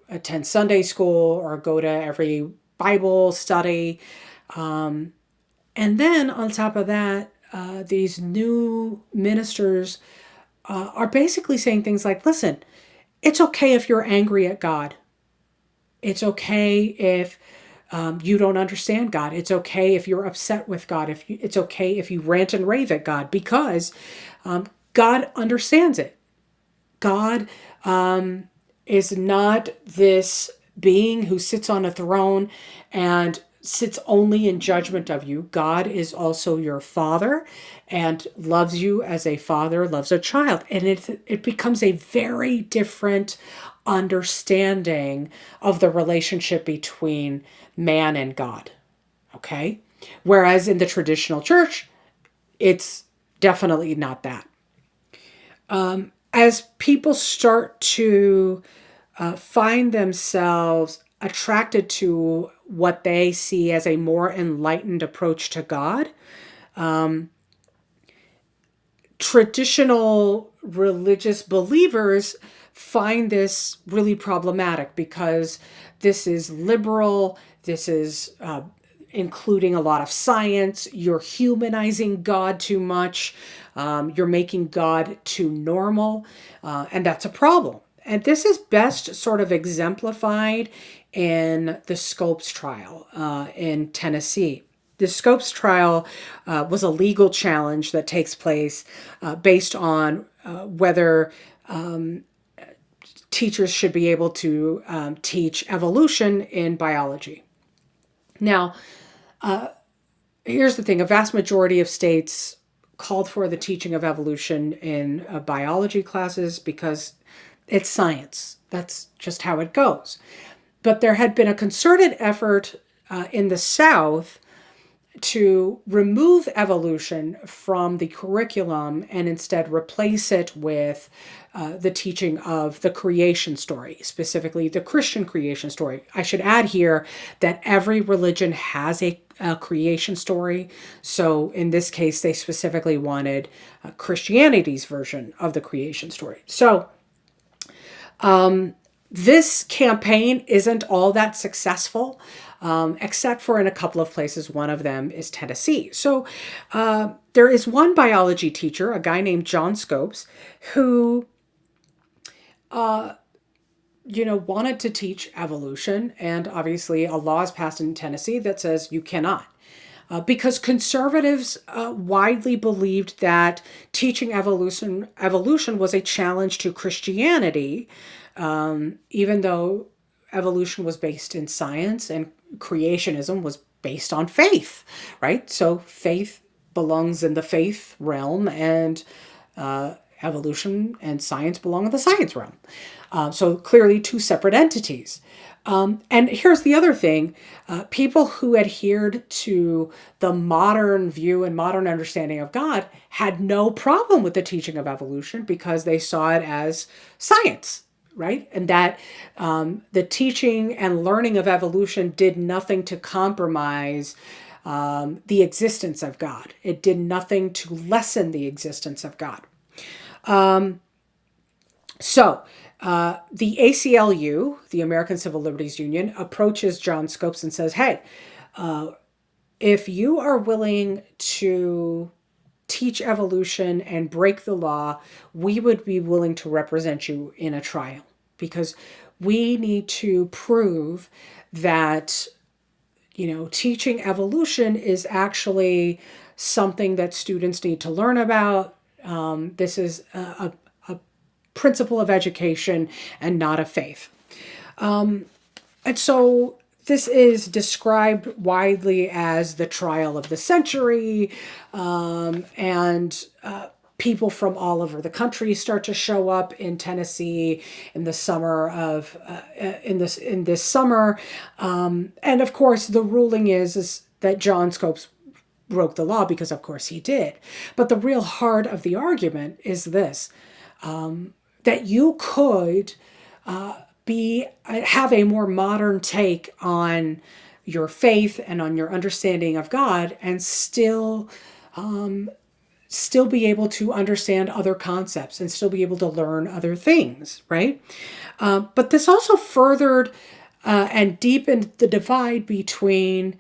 [SPEAKER 1] attend Sunday school or go to every Bible study. And then on top of that, these new ministers are basically saying things like, listen, it's okay if you're angry at God. It's okay if you don't understand God. It's okay if you're upset with God. It's okay if you rant and rave at God, because God understands it. God is not this being who sits on a throne and sits only in judgment of you. God is also your father and loves you as a father loves a child. And it becomes a very different understanding of the relationship between man and God. Okay? Whereas in the traditional church, it's definitely not that. As people start to find themselves attracted to what they see as a more enlightened approach to God, traditional religious believers find this really problematic because this is liberal, this is including a lot of science, you're humanizing God too much, you're making God too normal, and that's a problem. And this is best sort of exemplified in the Scopes trial in Tennessee. The Scopes trial was a legal challenge that takes place based on whether teachers should be able to teach evolution in biology. Now, here's the thing. A vast majority of states called for the teaching of evolution in biology classes because it's science. That's just how it goes. But there had been a concerted effort in the South to remove evolution from the curriculum and instead replace it with the teaching of the creation story, specifically the Christian creation story. I should add here that every religion has a creation story. So in this case, they specifically wanted Christianity's version of the creation story. So this campaign isn't all that successful, except for in a couple of places. One of them is Tennessee. So there is one biology teacher, a guy named John Scopes, who wanted to teach evolution, and obviously a law is passed in Tennessee that says you cannot. Because conservatives widely believed that teaching evolution was a challenge to Christianity, even though evolution was based in science and creationism was based on faith, right? So faith belongs in the faith realm, and evolution and science belong in the science realm. So clearly two separate entities. And here's the other thing. People who adhered to the modern view and modern understanding of God had no problem with the teaching of evolution because they saw it as science, right? And that the teaching and learning of evolution did nothing to compromise the existence of God. It did nothing to lessen the existence of God. So the ACLU, the American Civil Liberties Union, approaches John Scopes and says, hey, if you are willing to teach evolution and break the law, we would be willing to represent you in a trial because we need to prove that, teaching evolution is actually something that students need to learn about. This is a principle of education and not a faith. And so this is described widely as the trial of the century, and people from all over the country start to show up in Tennessee in the summer of in this summer, and of course the ruling is that John Scopes broke the law because of course he did. But the real heart of the argument is this. That you could have a more modern take on your faith and on your understanding of God, and still be able to understand other concepts and still be able to learn other things, right? But this also furthered and deepened the divide between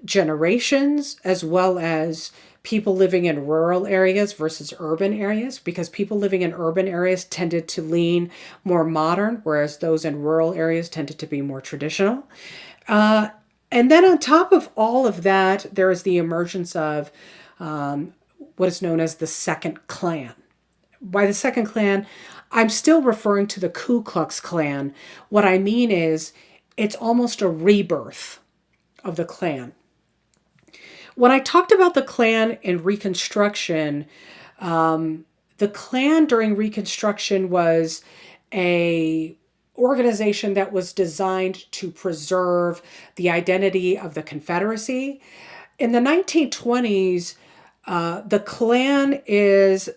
[SPEAKER 1] generations, as well as people living in rural areas versus urban areas, because people living in urban areas tended to lean more modern, whereas those in rural areas tended to be more traditional. And then on top of all of that, there is the emergence of what is known as the Second Klan. By the Second Klan, I'm still referring to the Ku Klux Klan. What I mean is it's almost a rebirth of the Klan. When I talked about the Klan in Reconstruction, the Klan during Reconstruction was a organization that was designed to preserve the identity of the Confederacy. In the 1920s, the Klan is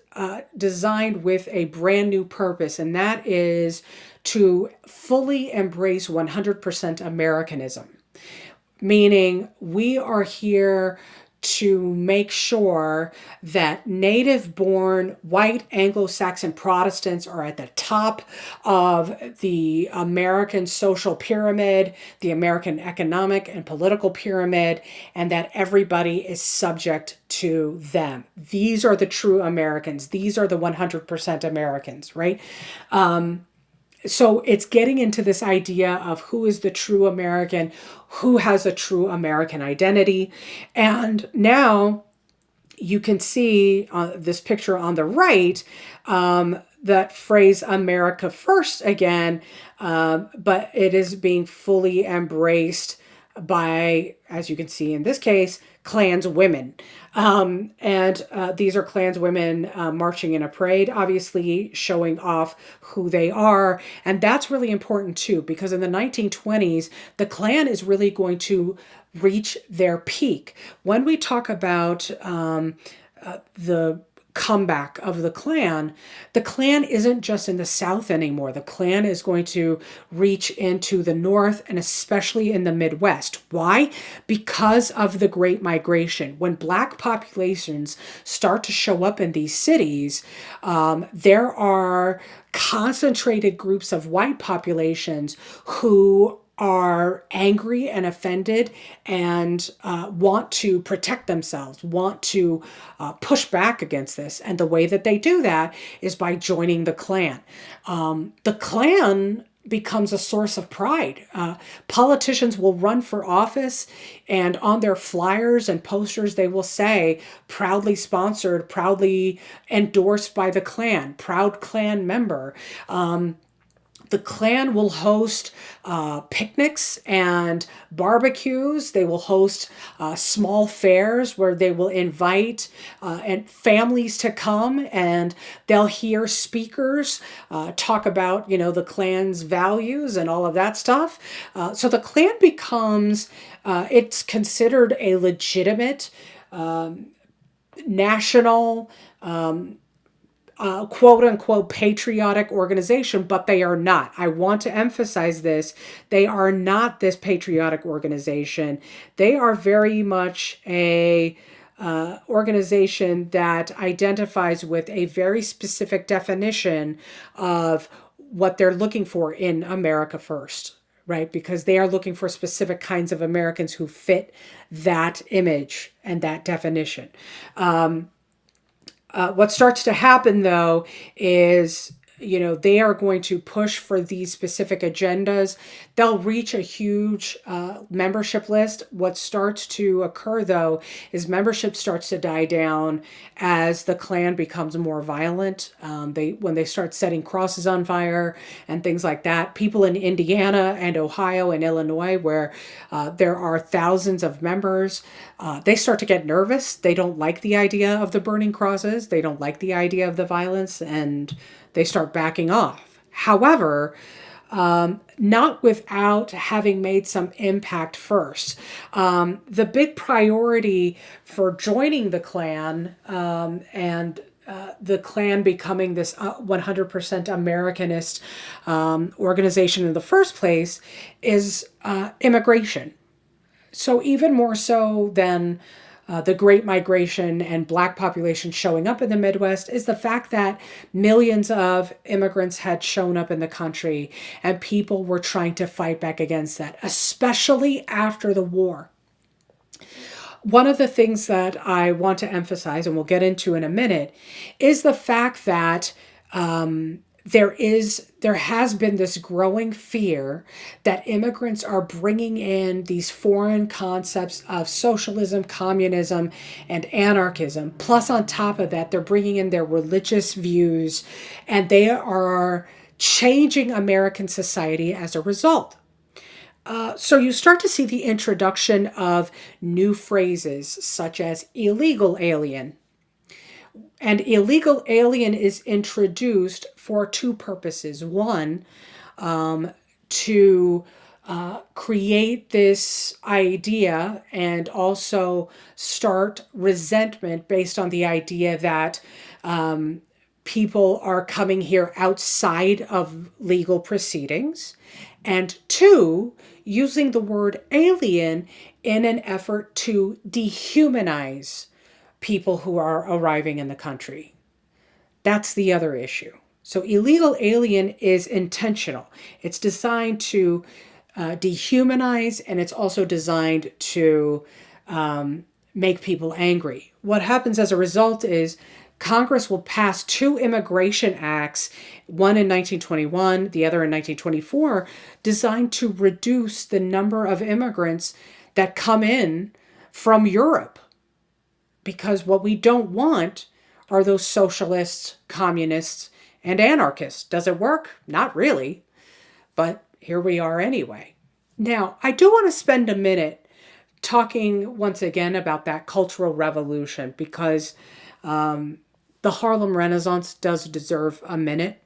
[SPEAKER 1] designed with a brand new purpose, and that is to fully embrace 100% Americanism. Meaning we are here to make sure that native-born white Anglo-Saxon Protestants are at the top of the American social pyramid, the American economic and political pyramid, and that everybody is subject to them. These are the true Americans. These are the 100% Americans, right? So it's getting into this idea of who is the true American, who has a true American identity. And now you can see this picture on the right, that phrase America First again, but it is being fully embraced by, as you can see in this case, Klanswomen. And these are Klanswomen marching in a parade, obviously showing off who they are. And that's really important too, because in the 1920s, the Klan is really going to reach their peak. When we talk about the comeback of the Klan isn't just in the South anymore. The Klan is going to reach into the North and especially in the Midwest. Why? Because of the Great Migration. When Black populations start to show up in these cities, there are concentrated groups of white populations who are angry and offended and want to protect themselves, want to push back against this. And the way that they do that is by joining the Klan. The Klan becomes a source of pride. Politicians will run for office, and on their flyers and posters, they will say, proudly sponsored, proudly endorsed by the Klan, proud Klan member. The Klan will host picnics and barbecues. They will host small fairs where they will invite and families to come, and they'll hear speakers talk about, the Klan's values and all of that stuff. So the Klan becomes, it's considered a legitimate national quote unquote patriotic organization, but they are not. I want to emphasize this. They are not this patriotic organization. They are very much a organization that identifies with a very specific definition of what they're looking for in America First, right? Because they are looking for specific kinds of Americans who fit that image and that definition. What starts to happen, though, is, they are going to push for these specific agendas. They'll reach a huge membership list. What starts to occur, though, is membership starts to die down as the Klan becomes more violent. When they start setting crosses on fire and things like that. People in Indiana and Ohio and Illinois, where there are thousands of members, they start to get nervous. They don't like the idea of the burning crosses. They don't like the idea of the violence, and they start backing off. However, not without having made some impact first. The big priority for joining the Klan and the Klan becoming this 100% Americanist organization in the first place is immigration. So even more so than the Great Migration and Black population showing up in the Midwest is the fact that millions of immigrants had shown up in the country and people were trying to fight back against that, especially after the war. One of the things that I want to emphasize, and we'll get into in a minute, is the fact that there has been this growing fear that immigrants are bringing in these foreign concepts of socialism, communism, and anarchism. Plus, on top of that, they're bringing in their religious views, and they are changing American society as a result. So you start to see the introduction of new phrases such as illegal alien. And illegal alien is introduced for two purposes. One, to create this idea and also start resentment based on the idea that people are coming here outside of legal proceedings. And two, using the word alien in an effort to dehumanize people who are arriving in the country. That's the other issue. So illegal alien is intentional. It's designed to dehumanize, and it's also designed to make people angry. What happens as a result is Congress will pass two immigration acts, one in 1921, the other in 1924, designed to reduce the number of immigrants that come in from Europe. Because what we don't want are those socialists, communists, and anarchists. Does it work? Not really. But here we are anyway. Now, I do want to spend a minute talking once again about that Cultural Revolution because the Harlem Renaissance does deserve a minute.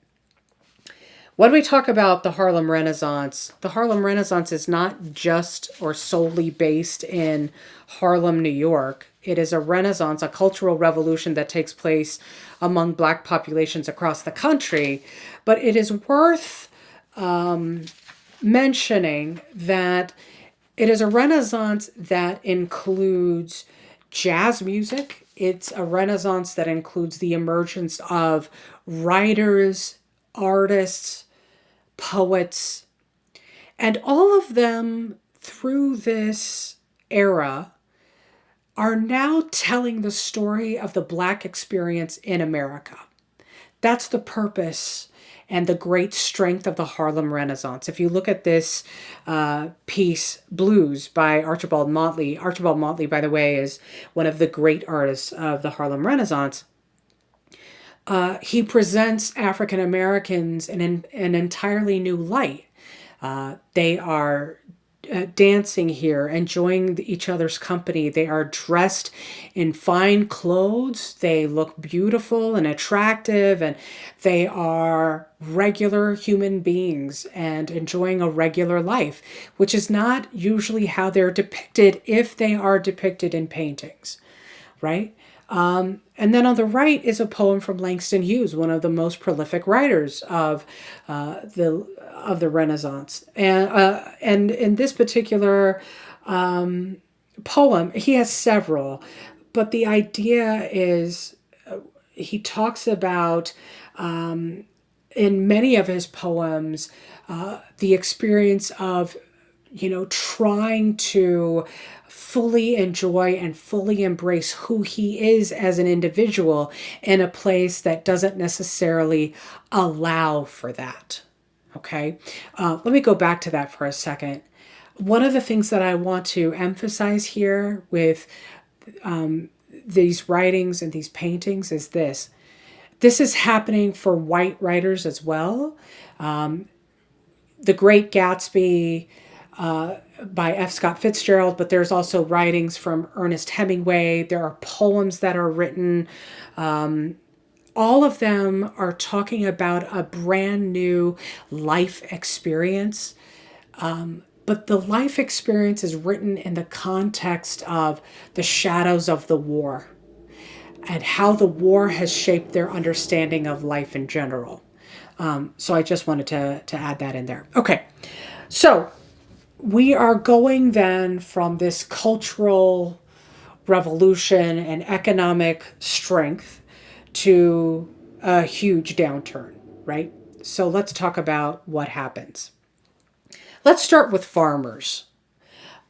[SPEAKER 1] When we talk about the Harlem Renaissance is not just or solely based in Harlem, New York. It is a renaissance, a cultural revolution that takes place among Black populations across the country. But it is worth mentioning that it is a renaissance that includes jazz music. It's a renaissance that includes the emergence of writers, artists, poets, and all of them through this era are now telling the story of the Black experience in America. That's the purpose and the great strength of the Harlem Renaissance. If you look at this piece, Blues by Archibald Motley, by the way, is one of the great artists of the Harlem Renaissance. He presents African Americans in an entirely new light. They are dancing here, enjoying each other's company. They are dressed in fine clothes. They look beautiful and attractive, and they are regular human beings and enjoying a regular life, which is not usually how they're depicted if they are depicted in paintings, right? And then on the right is a poem from Langston Hughes, one of the most prolific writers of the Renaissance. And in this particular poem, he has several, but the idea is he talks about in many of his poems the experience of trying to fully enjoy and fully embrace who he is as an individual in a place that doesn't necessarily allow for that. Okay, let me go back to that for a second. One of the things that I want to emphasize here with these writings and these paintings is this. This is happening for white writers as well. The Great Gatsby, by F. Scott Fitzgerald, but there's also writings from Ernest Hemingway. There are poems that are written. All of them are talking about a brand new life experience. But the life experience is written in the context of the shadows of the war and how the war has shaped their understanding of life in general. So I just wanted to add that in there. Okay, so we are going then from this cultural revolution and economic strength to a huge downturn, right? So let's talk about what happens. Let's start with farmers.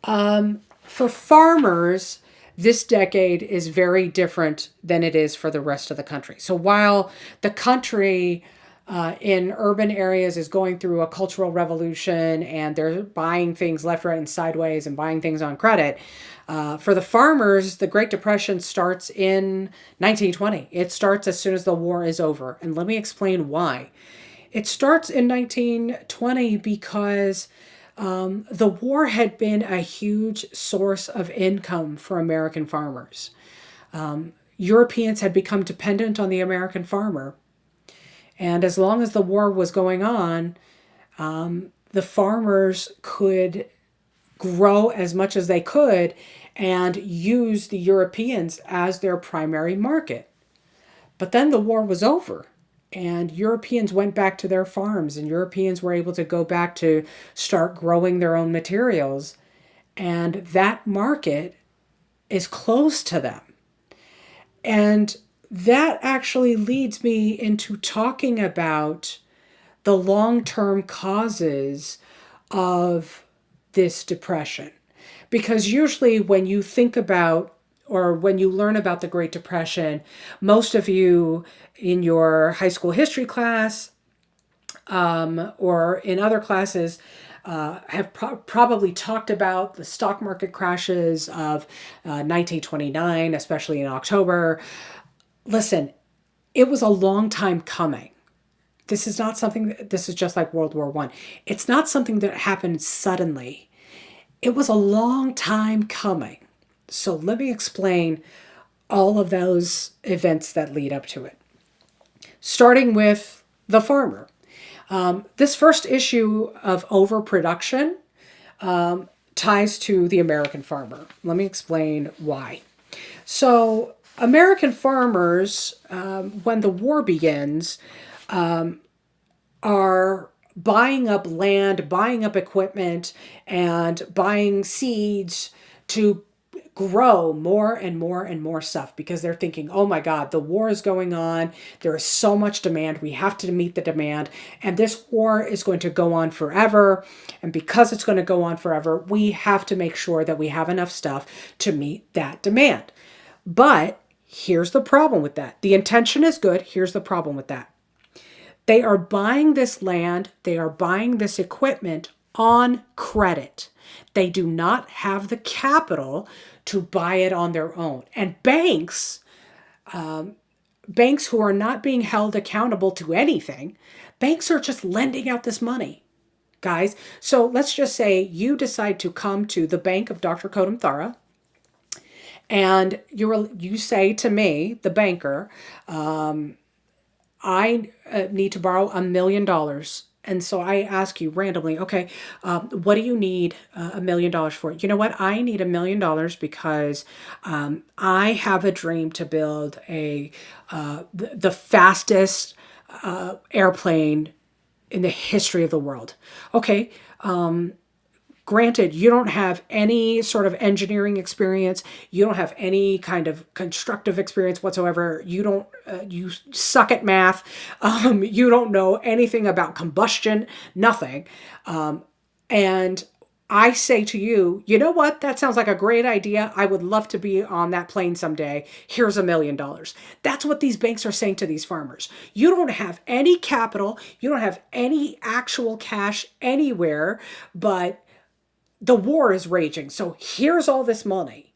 [SPEAKER 1] For farmers, this decade is very different than it is for the rest of the country. So while the country in urban areas is going through a cultural revolution and they're buying things left, right, and sideways and buying things on credit. For the farmers, the Great Depression starts in 1920. It starts as soon as the war is over. And let me explain why. It starts in 1920 because the war had been a huge source of income for American farmers. Europeans had become dependent on the American farmer. And as long as the war was going on, the farmers could grow as much as they could and use the Europeans as their primary market. But then the war was over and Europeans went back to their farms and Europeans were able to go back to start growing their own materials. And that market is closed to them. And that actually leads me into talking about the long-term causes of this depression. Because usually when you think about or when you learn about the Great Depression, most of you in your high school history class or in other classes have probably talked about the stock market crashes of 1929, especially in October. Listen, it was a long time coming. This is not something this is just like World War I. It's not something that happened suddenly. It was a long time coming. So let me explain all of those events that lead up to it. Starting with the farmer. This first issue of overproduction ties to the American farmer. Let me explain why. So, American farmers, when the war begins, are buying up land, buying up equipment, and buying seeds to grow more and more and more stuff because they're thinking, oh my God, the war is going on. There is so much demand. We have to meet the demand. And this war is going to go on forever. And because it's going to go on forever, we have to make sure that we have enough stuff to meet that demand. But here's the problem with that. The intention is good. Here's the problem with that. They are buying this land, they are buying this equipment on credit. They do not have the capital to buy it on their own. And banks who are not being held accountable to anything, banks are just lending out this money, guys. So let's just say you decide to come to the bank of Dr. Kodam Thara, and you say to me, the banker, I need to borrow $1 million. And so I ask you randomly, okay, what do you need $1 million for? You know what? I need $1 million because I have a dream to build the fastest airplane in the history of the world. Okay, granted, you don't have any sort of engineering experience. You don't have any kind of constructive experience whatsoever. You suck at math. You don't know anything about combustion, nothing. And I say to you, you know what? That sounds like a great idea. I would love to be on that plane someday. Here's $1 million. That's what these banks are saying to these farmers. You don't have any capital. You don't have any actual cash anywhere, but the war is raging. So here's all this money.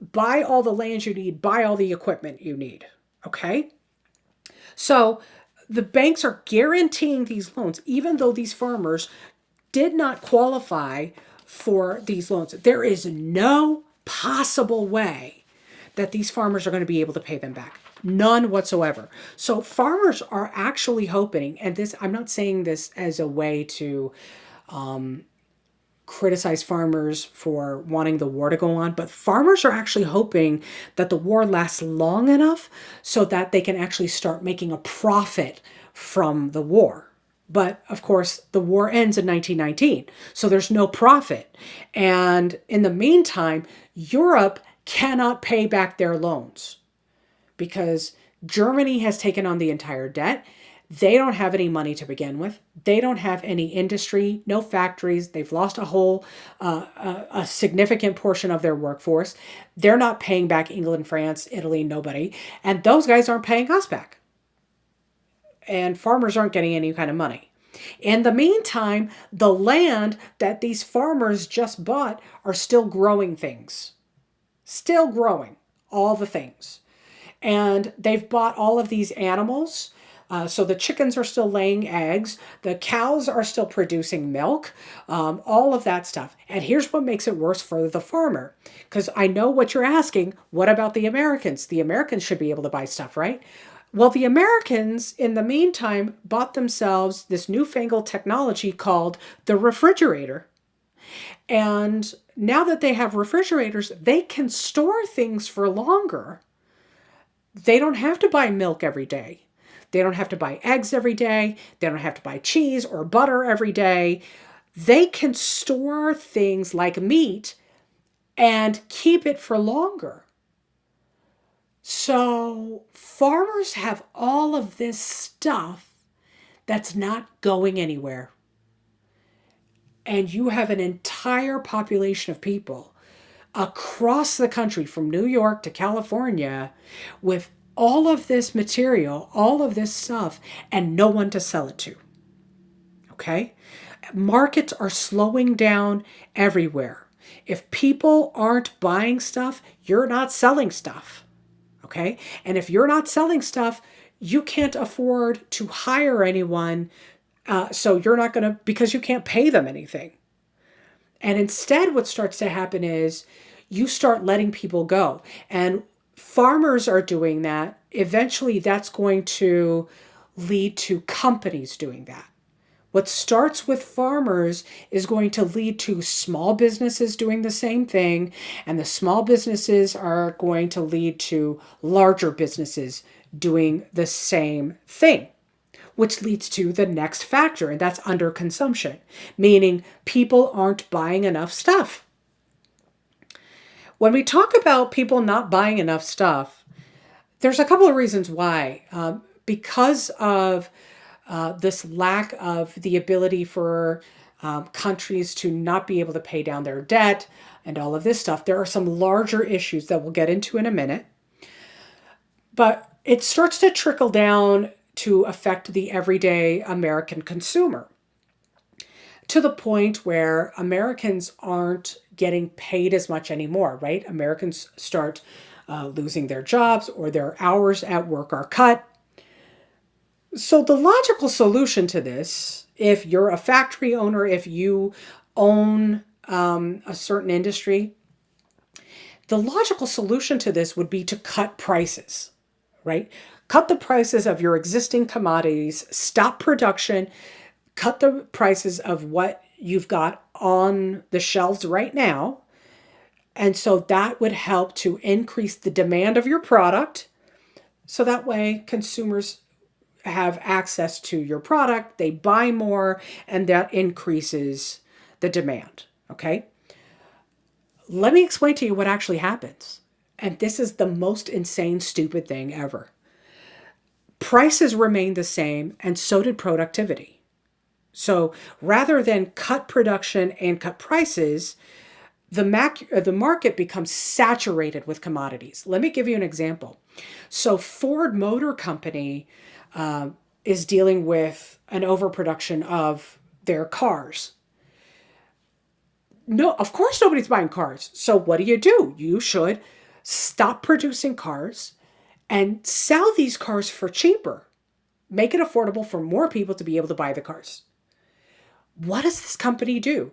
[SPEAKER 1] Buy all the land you need, buy all the equipment you need. Okay? So the banks are guaranteeing these loans, even though these farmers did not qualify for these loans. There is no possible way that these farmers are going to be able to pay them back. None whatsoever. So farmers are actually hoping, and this, I'm not saying this as a way to criticize farmers for wanting the war to go on, but farmers are actually hoping that the war lasts long enough so that they can actually start making a profit from the war. But of course, the war ends in 1919, so there's no profit. And in the meantime, Europe cannot pay back their loans because Germany has taken on the entire debt. They don't have any money to begin with. They don't have any industry, no factories. They've lost a significant portion of their workforce. They're not paying back England, France, Italy, nobody. And those guys aren't paying us back. And farmers aren't getting any kind of money. In the meantime, the land that these farmers just bought are still growing things. Still growing all the things. And they've bought all of these animals. So the chickens are still laying eggs. The cows are still producing milk. All of that stuff. And here's what makes it worse for the farmer. Because I know what you're asking. What about the Americans? The Americans should be able to buy stuff, right? Well, the Americans, in the meantime, bought themselves this newfangled technology called the refrigerator. And now that they have refrigerators, they can store things for longer. They don't have to buy milk every day. They don't have to buy eggs every day. They don't have to buy cheese or butter every day. They can store things like meat and keep it for longer. So farmers have all of this stuff that's not going anywhere. And you have an entire population of people across the country from New York to California with all of this material, all of this stuff, and no one to sell it to. Okay? Markets are slowing down everywhere. If people aren't buying stuff, you're not selling stuff. Okay? And if you're not selling stuff, you can't afford to hire anyone. So you're not going to, because you can't pay them anything. And instead, what starts to happen is you start letting people go. And farmers are doing that. Eventually, that's going to lead to companies doing that. What starts with farmers is going to lead to small businesses doing the same thing, and the small businesses are going to lead to larger businesses doing the same thing, which leads to the next factor, and that's underconsumption, meaning people aren't buying enough stuff. When we talk about people not buying enough stuff, there's a couple of reasons why. Because of this lack of the ability for countries to not be able to pay down their debt and all of this stuff, there are some larger issues that we'll get into in a minute. But it starts to trickle down to affect the everyday American consumer to the point where Americans aren't getting paid as much anymore, right? Americans start losing their jobs, or their hours at work are cut. So, the logical solution to this, if you're a factory owner, if you own a certain industry, the logical solution to this would be to cut prices, right? Cut the prices of your existing commodities, stop production, cut the prices of what you've got on the shelves right now. And so that would help to increase the demand of your product. So that way consumers have access to your product, they buy more, and that increases the demand. Okay? Let me explain to you what actually happens. And this is the most insane, stupid thing ever. Prices remain the same, and so did productivity. So rather than cut production and cut prices, the market becomes saturated with commodities. Let me give you an example. So Ford Motor Company is dealing with an overproduction of their cars. No, of course nobody's buying cars. So what do? You should stop producing cars and sell these cars for cheaper. Make it affordable for more people to be able to buy the cars. What does this company do?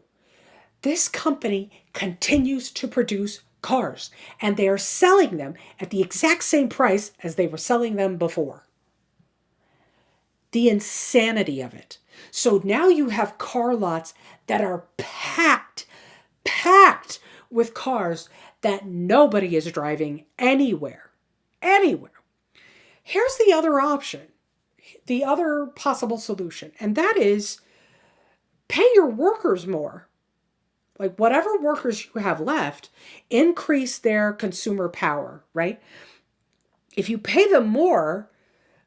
[SPEAKER 1] This company continues to produce cars, and they are selling them at the exact same price as they were selling them before. The insanity of it. So now you have car lots that are packed with cars that nobody is driving anywhere. Anywhere. Here's the other option, the other possible solution, and that is pay your workers more. Like whatever workers you have left, increase their consumer power, right? If you pay them more,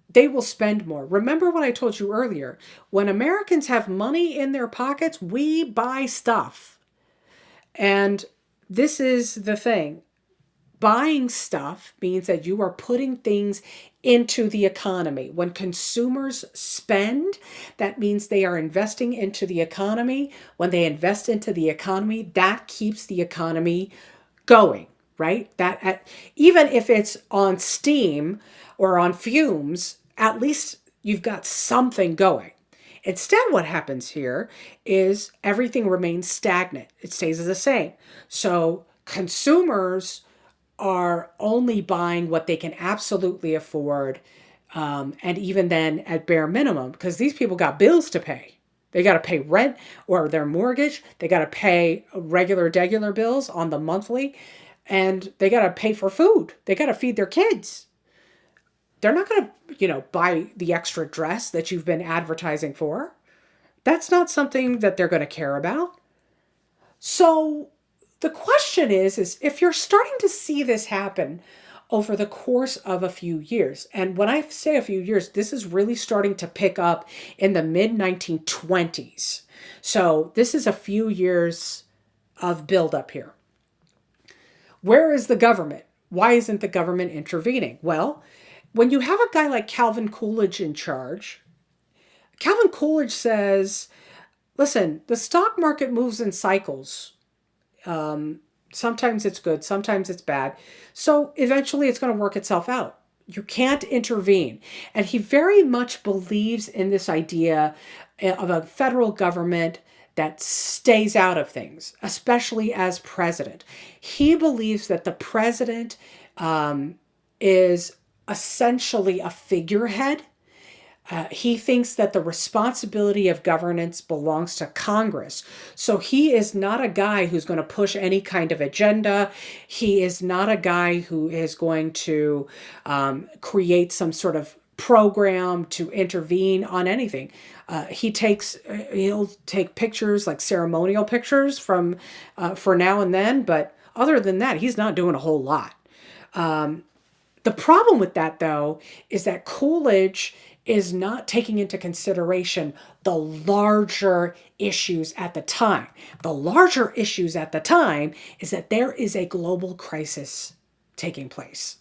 [SPEAKER 1] they will spend more. Remember what I told you earlier. When Americans have money in their pockets, we buy stuff. And this is the thing. Buying stuff means that you are putting things into the economy. When consumers spend, that means they are investing into the economy. When they invest into the economy, that keeps the economy going, right? Even if it's on steam or on fumes, at least you've got something going. Instead, what happens here is everything remains stagnant. It stays the same. So consumers are only buying what they can absolutely afford, and even then at bare minimum, because these people got bills to pay. They got to pay rent or their mortgage. They got to pay regular bills on the monthly, and they got to pay for food. They got to feed their kids. They're not going to, buy the extra dress that you've been advertising for. That's not something that they're going to care about. So the question is if you're starting to see this happen over the course of a few years, and when I say a few years, this is really starting to pick up in the mid-1920s. So this is a few years of buildup here. Where is the government? Why isn't the government intervening? Well, when you have a guy like Calvin Coolidge in charge, Calvin Coolidge says, listen, the stock market moves in cycles. Sometimes it's good, sometimes it's bad. So eventually it's going to work itself out. You can't intervene. And he very much believes in this idea of a federal government that stays out of things, especially as president. He believes that the president is essentially a figurehead. He thinks that the responsibility of governance belongs to Congress. So he is not a guy who's going to push any kind of agenda. He is not a guy who is going to create some sort of program to intervene on anything. He'll take pictures, like ceremonial pictures from for now and then, but other than that, he's not doing a whole lot. The problem with that, though, is that Coolidge is not taking into consideration the larger issues at the time. The larger issues at the time is that there is a global crisis taking place,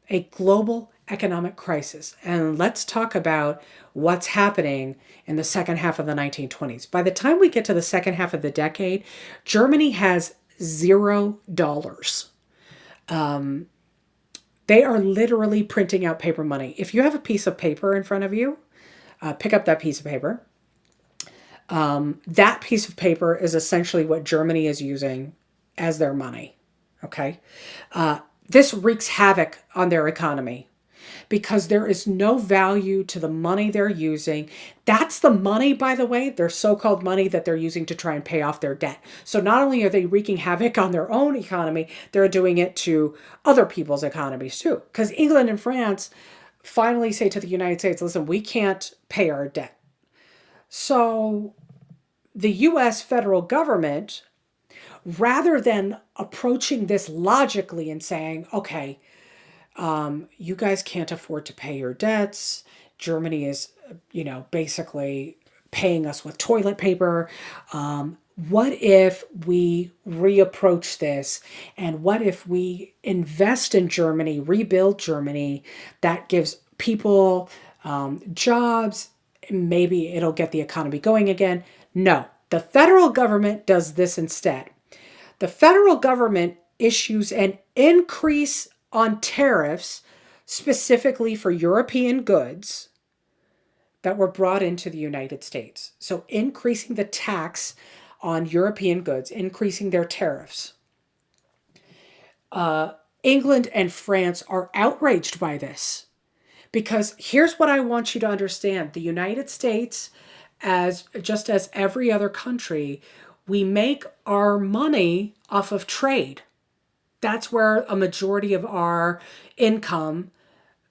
[SPEAKER 1] a global economic crisis. And let's talk about what's happening in the second half of the 1920s. By the time we get to the second half of the decade, Germany has $0. They are literally printing out paper money. If you have a piece of paper in front of you, pick up that piece of paper. That piece of paper is essentially what Germany is using as their money. Okay? This wreaks havoc on their economy because there is no value to the money they're using. That's the money, by the way, their so-called money that they're using to try and pay off their debt. So not only are they wreaking havoc on their own economy, they're doing it to other people's economies too. Because England and France finally say to the United States, listen, we can't pay our debt. So the US federal government, rather than approaching this logically and saying, okay, you guys can't afford to pay your debts. Germany is, basically paying us with toilet paper. What if we reapproach this? And what if we invest in Germany, rebuild Germany? That gives people jobs. Maybe it'll get the economy going again. No, the federal government does this instead. The federal government issues an increase on tariffs specifically for European goods that were brought into the United States. So increasing the tax on European goods, increasing their tariffs. England and France are outraged by this because here's what I want you to understand. The United States, just as every other country, we make our money off of trade. That's where a majority of our income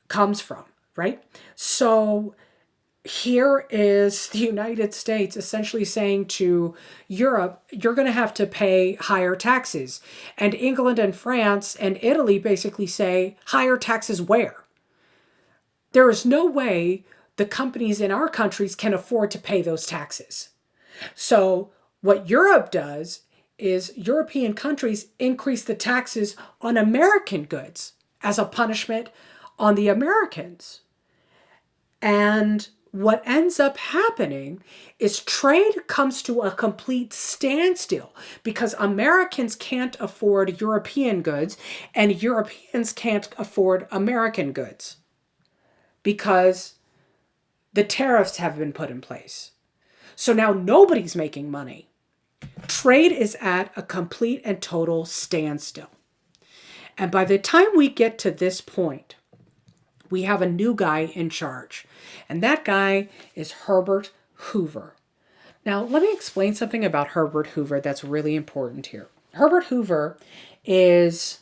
[SPEAKER 1] comes from, right? So here is the United States essentially saying to Europe, you're going to have to pay higher taxes. And England and France and Italy basically say, higher taxes where? There is no way the companies in our countries can afford to pay those taxes. So what Europe does is European countries increase the taxes on American goods as a punishment on the Americans. And what ends up happening is trade comes to a complete standstill because Americans can't afford European goods and Europeans can't afford American goods because the tariffs have been put in place. So now nobody's making money. Trade is at a complete and total standstill. And by the time we get to this point, we have a new guy in charge. And that guy is Herbert Hoover. Now, let me explain something about Herbert Hoover that's really important here. Herbert Hoover is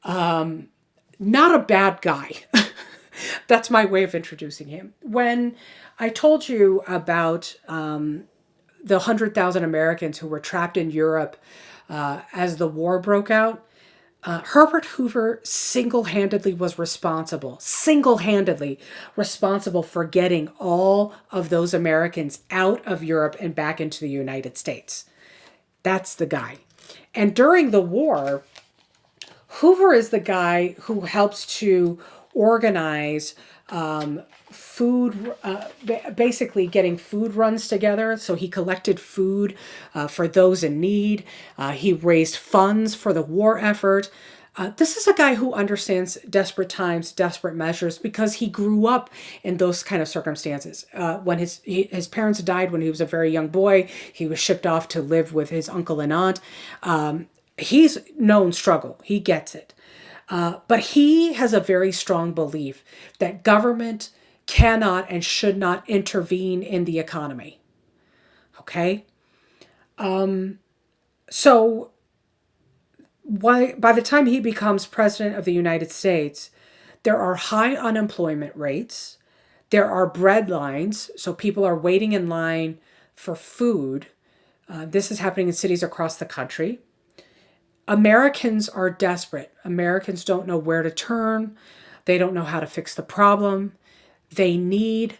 [SPEAKER 1] not a bad guy. That's my way of introducing him. When I told you about the 100,000 Americans who were trapped in Europe as the war broke out, Herbert Hoover single-handedly for getting all of those Americans out of Europe and back into the United States. That's the guy. And during the war, Hoover is the guy who helps to organize food, basically getting food runs together. So he collected food for those in need. He raised funds for the war effort. This is a guy who understands desperate times, desperate measures, because he grew up in those kind of circumstances. When his parents died when he was a very young boy, he was shipped off to live with his uncle and aunt. He's known struggle. He gets it. But he has a very strong belief that government cannot and should not intervene in the economy. Okay? So by the time he becomes president of the United States, there are high unemployment rates. There are bread lines, so people are waiting in line for food. This is happening in cities across the country. Americans are desperate. Americans don't know where to turn. They don't know how to fix the problem. They need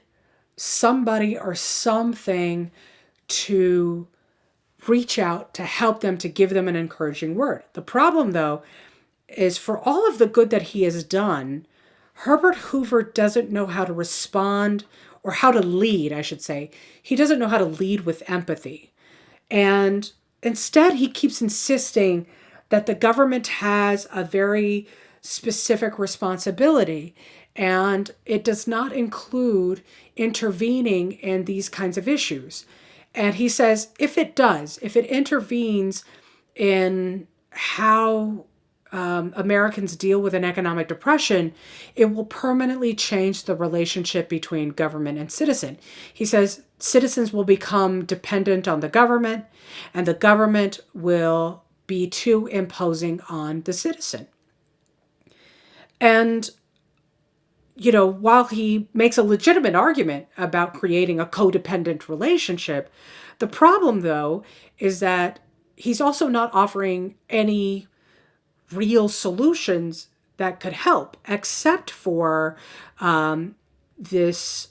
[SPEAKER 1] somebody or something to reach out to help them, to give them an encouraging word. The problem, though, is for all of the good that he has done, Herbert Hoover doesn't know how to respond, or how to lead, I should say. He doesn't know how to lead with empathy. And instead, he keeps insisting that the government has a very specific responsibility, and it does not include intervening in these kinds of issues. And he says if it does, if it intervenes in how Americans deal with an economic depression, it will permanently change the relationship between government and citizen. He says citizens will become dependent on the government, and the government will be too imposing on the citizen. And, while he makes a legitimate argument about creating a codependent relationship, the problem, though, is that he's also not offering any real solutions that could help, except for this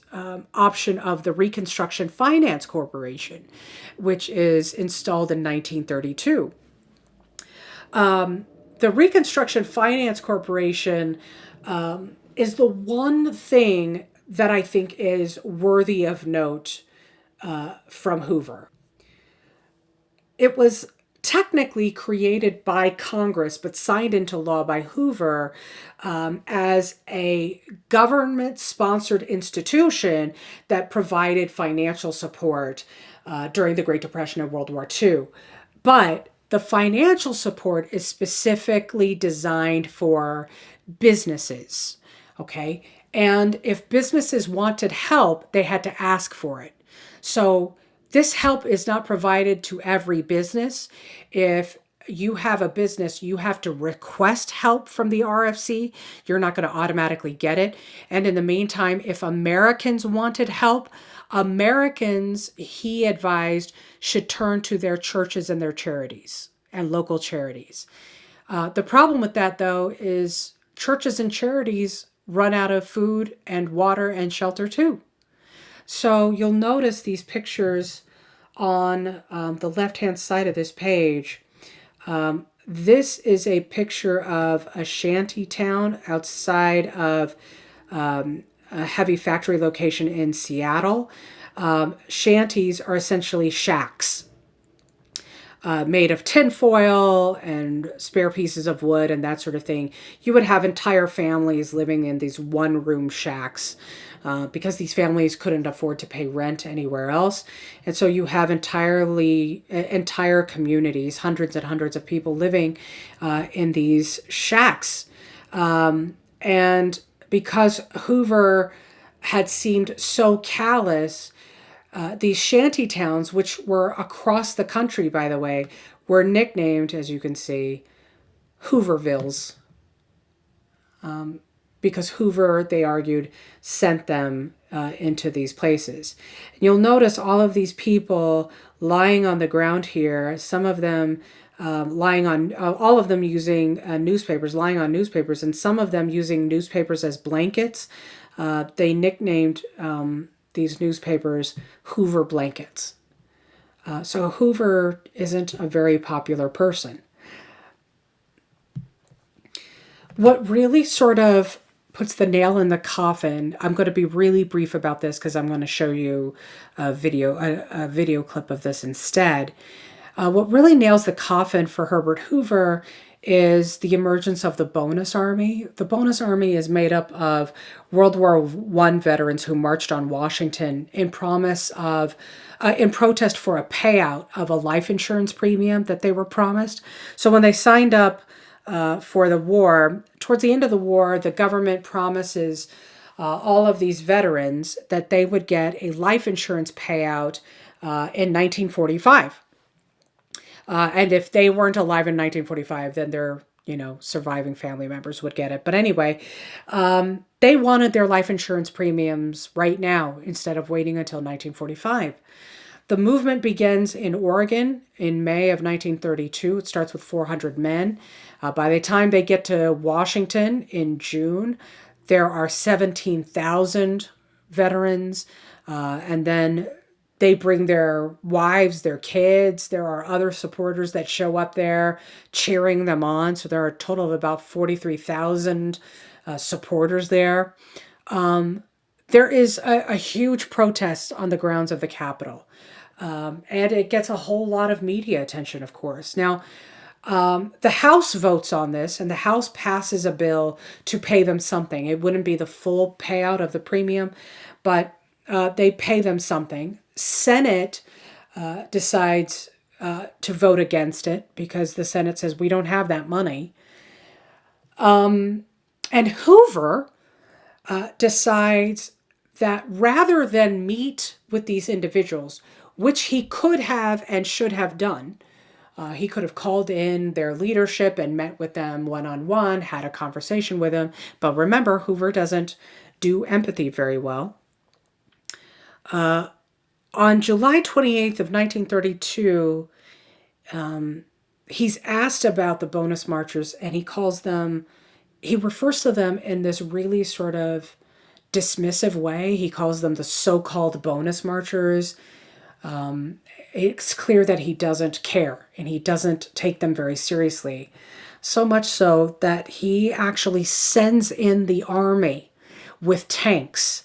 [SPEAKER 1] option of the Reconstruction Finance Corporation, which is installed in 1932. The Reconstruction Finance Corporation is the one thing that I think is worthy of note from Hoover. It was technically created by Congress, but signed into law by Hoover as a government-sponsored institution that provided financial support during the Great Depression and World War II. But the financial support is specifically designed for businesses, okay? And if businesses wanted help, they had to ask for it. So this help is not provided to every business. If you have a business, you have to request help from the RFC. You're not going to automatically get it. And in the meantime, if Americans wanted help, Americans, he advised, should turn to their churches and their charities and local charities. The problem with that, though, is churches and charities run out of food and water and shelter too. So you'll notice these pictures on the left-hand side of this page. This is a picture of a shanty town outside of a heavy factory location in Seattle. Shanties are essentially shacks made of tinfoil and spare pieces of wood and that sort of thing. You would have entire families living in these one-room shacks because these families couldn't afford to pay rent anywhere else. And so you have entire communities, hundreds and hundreds of people living in these shacks. And because Hoover had seemed so callous, these shanty towns, which were across the country, by the way, were nicknamed, as you can see, Hoovervilles. Because Hoover, they argued, sent them into these places. You'll notice all of these people lying on the ground here, some of them lying on, all of them using newspapers, lying on newspapers, and some of them using newspapers as blankets. They nicknamed these newspapers Hoover blankets. So Hoover isn't a very popular person. What really sort of puts the nail in the coffin, I'm going to be really brief about this because I'm going to show you a video clip of this instead. What really nails the coffin for Herbert Hoover is the emergence of the Bonus Army. The Bonus Army is made up of World War I veterans who marched on Washington in protest for a payout of a life insurance premium that they were promised. So when they signed up for the war, towards the end of the war, the government promises all of these veterans that they would get a life insurance payout in 1945. And if they weren't alive in 1945, then their, surviving family members would get it. But anyway, they wanted their life insurance premiums right now instead of waiting until 1945. The movement begins in Oregon in May of 1932. It starts with 400 men. By the time they get to Washington in June, there are 17,000 veterans. And then they bring their wives, their kids. There are other supporters that show up there cheering them on. So there are a total of about 43,000 supporters there. There is a huge protest on the grounds of the Capitol. And it gets a whole lot of media attention, of course. Now, the House votes on this, and the House passes a bill to pay them something. It wouldn't be the full payout of the premium, but they pay them something. Senate decides to vote against it because the Senate says we don't have that money. And Hoover decides that rather than meet with these individuals, which he could have and should have done, he could have called in their leadership and met with them one-on-one, had a conversation with them. But remember, Hoover doesn't do empathy very well. On July 28th of 1932, he's asked about the bonus marchers, and he refers to them in this really sort of dismissive way. He calls them the so-called bonus marchers. It's clear that he doesn't care, and he doesn't take them very seriously. So much so that he actually sends in the army with tanks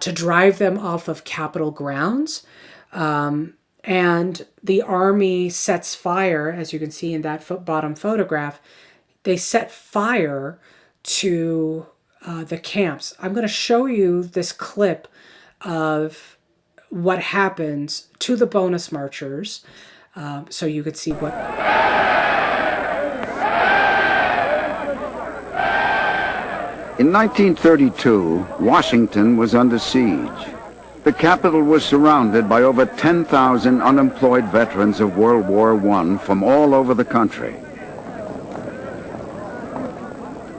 [SPEAKER 1] to drive them off of Capitol grounds. And the army sets fire, as you can see in that bottom photograph, they set fire to the camps. I'm going to show you this clip of what happens to the bonus marchers so you could see what...
[SPEAKER 2] In 1932, Washington was under siege. The capital was surrounded by over 10,000 unemployed veterans of World War I from all over the country.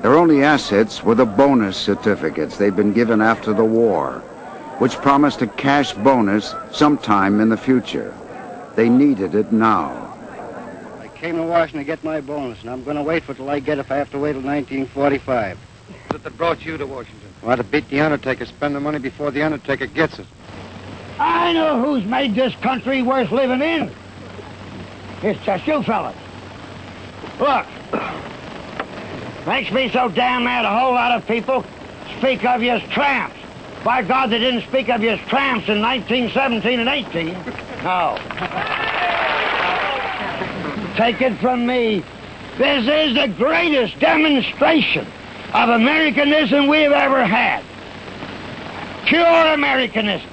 [SPEAKER 2] Their only assets were the bonus certificates they'd been given after the war, which promised a cash bonus sometime in the future. They needed it now.
[SPEAKER 3] I came to Washington to get my bonus, and I'm going to wait for it till I get it if I have to wait till 1945.
[SPEAKER 4] What that brought you to Washington?
[SPEAKER 3] Well, to beat the Undertaker, spend the money before the Undertaker gets it.
[SPEAKER 5] I know who's made this country worth living in. It's just you fellas. Look, makes me so damn mad a whole lot of people speak of you as tramps. By God, they didn't speak of you as tramps in 1917 and 18. No. Take it from me. This is the greatest demonstration of Americanism we've ever had. Pure Americanism.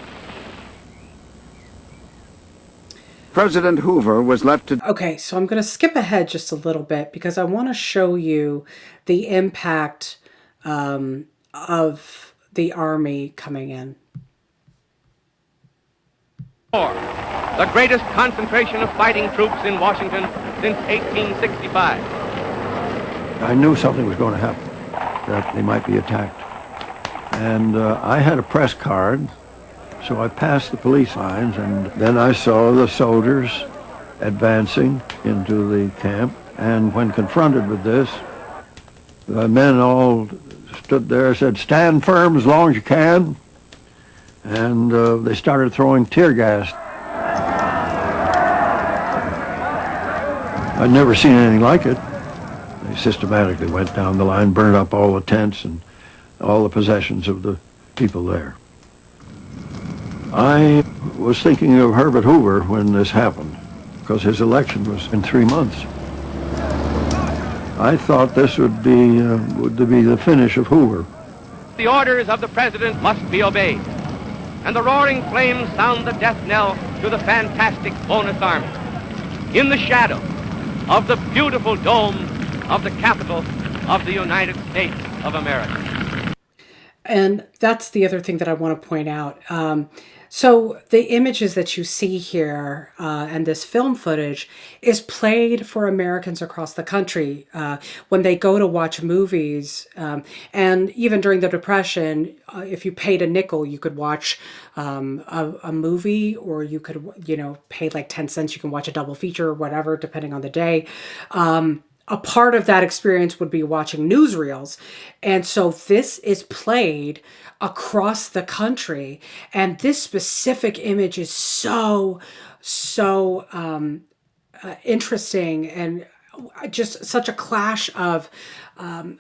[SPEAKER 2] President Hoover was left to...
[SPEAKER 1] Okay, so I'm going to skip ahead just a little bit because I want to show you the impact of the Army coming in.
[SPEAKER 4] The greatest concentration of fighting troops in Washington since 1865.
[SPEAKER 6] I knew something was going to happen, that they might be attacked. And I had a press card, so I passed the police lines, and then I saw the soldiers advancing into the camp. And when confronted with this, the men all stood there and said, "Stand firm as long as you can." And they started throwing tear gas. I'd never seen anything like it. They systematically went down the line, burned up all the tents and all the possessions of the people there. I was thinking of Herbert Hoover when this happened. because his election was in 3 months. I thought this would be the finish of Hoover.
[SPEAKER 4] The orders of the president must be obeyed, and the roaring flames sound the death knell to the fantastic bonus army in the shadow of the beautiful dome of the Capitol of the United States of America.
[SPEAKER 1] And that's the other thing that I want to point out. So the images that you see here and this film footage is played for Americans across the country when they go to watch movies. And even during the Depression, if you paid a nickel, you could watch a movie, or you could, pay like 10 cents. You can watch a double feature or whatever, depending on the day. A part of that experience would be watching newsreels. And so this is played across the country. And this specific image is so interesting, and just such a clash of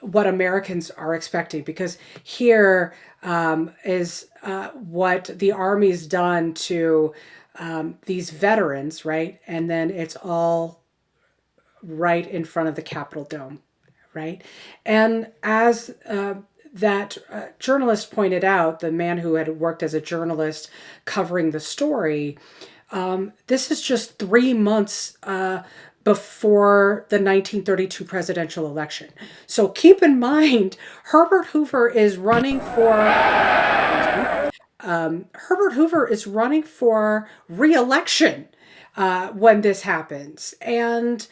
[SPEAKER 1] what Americans are expecting. Because here is what the Army's done to these veterans, right? And then it's all right in front of the Capitol dome, right? And as that journalist pointed out, the man who had worked as a journalist covering the story, this is just 3 months before the 1932 presidential election. So keep in mind, Herbert Hoover is running for re-election when this happens. And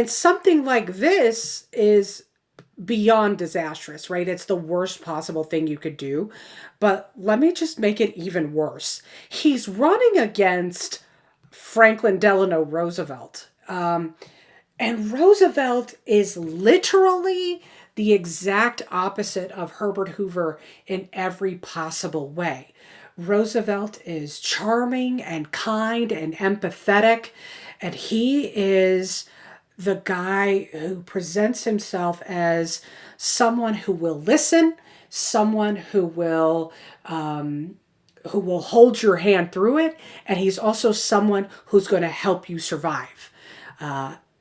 [SPEAKER 1] something like this is beyond disastrous, right? It's the worst possible thing you could do. But let me just make it even worse. He's running against Franklin Delano Roosevelt. And Roosevelt is literally the exact opposite of Herbert Hoover in every possible way. Roosevelt is charming and kind and empathetic, and he is the guy who presents himself as someone who will listen, someone who will hold your hand through it, and he's also someone who's going to help you survive.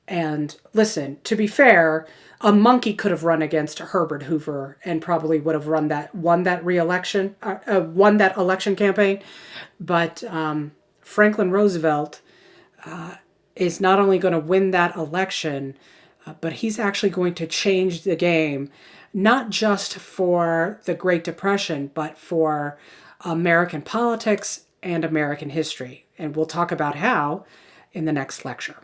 [SPEAKER 1] And listen, to be fair, a monkey could have run against Herbert Hoover and probably would have won that election campaign. But Franklin Roosevelt is not only going to win that election, but he's actually going to change the game, not just for the Great Depression, but for American politics and American history. And we'll talk about how in the next lecture.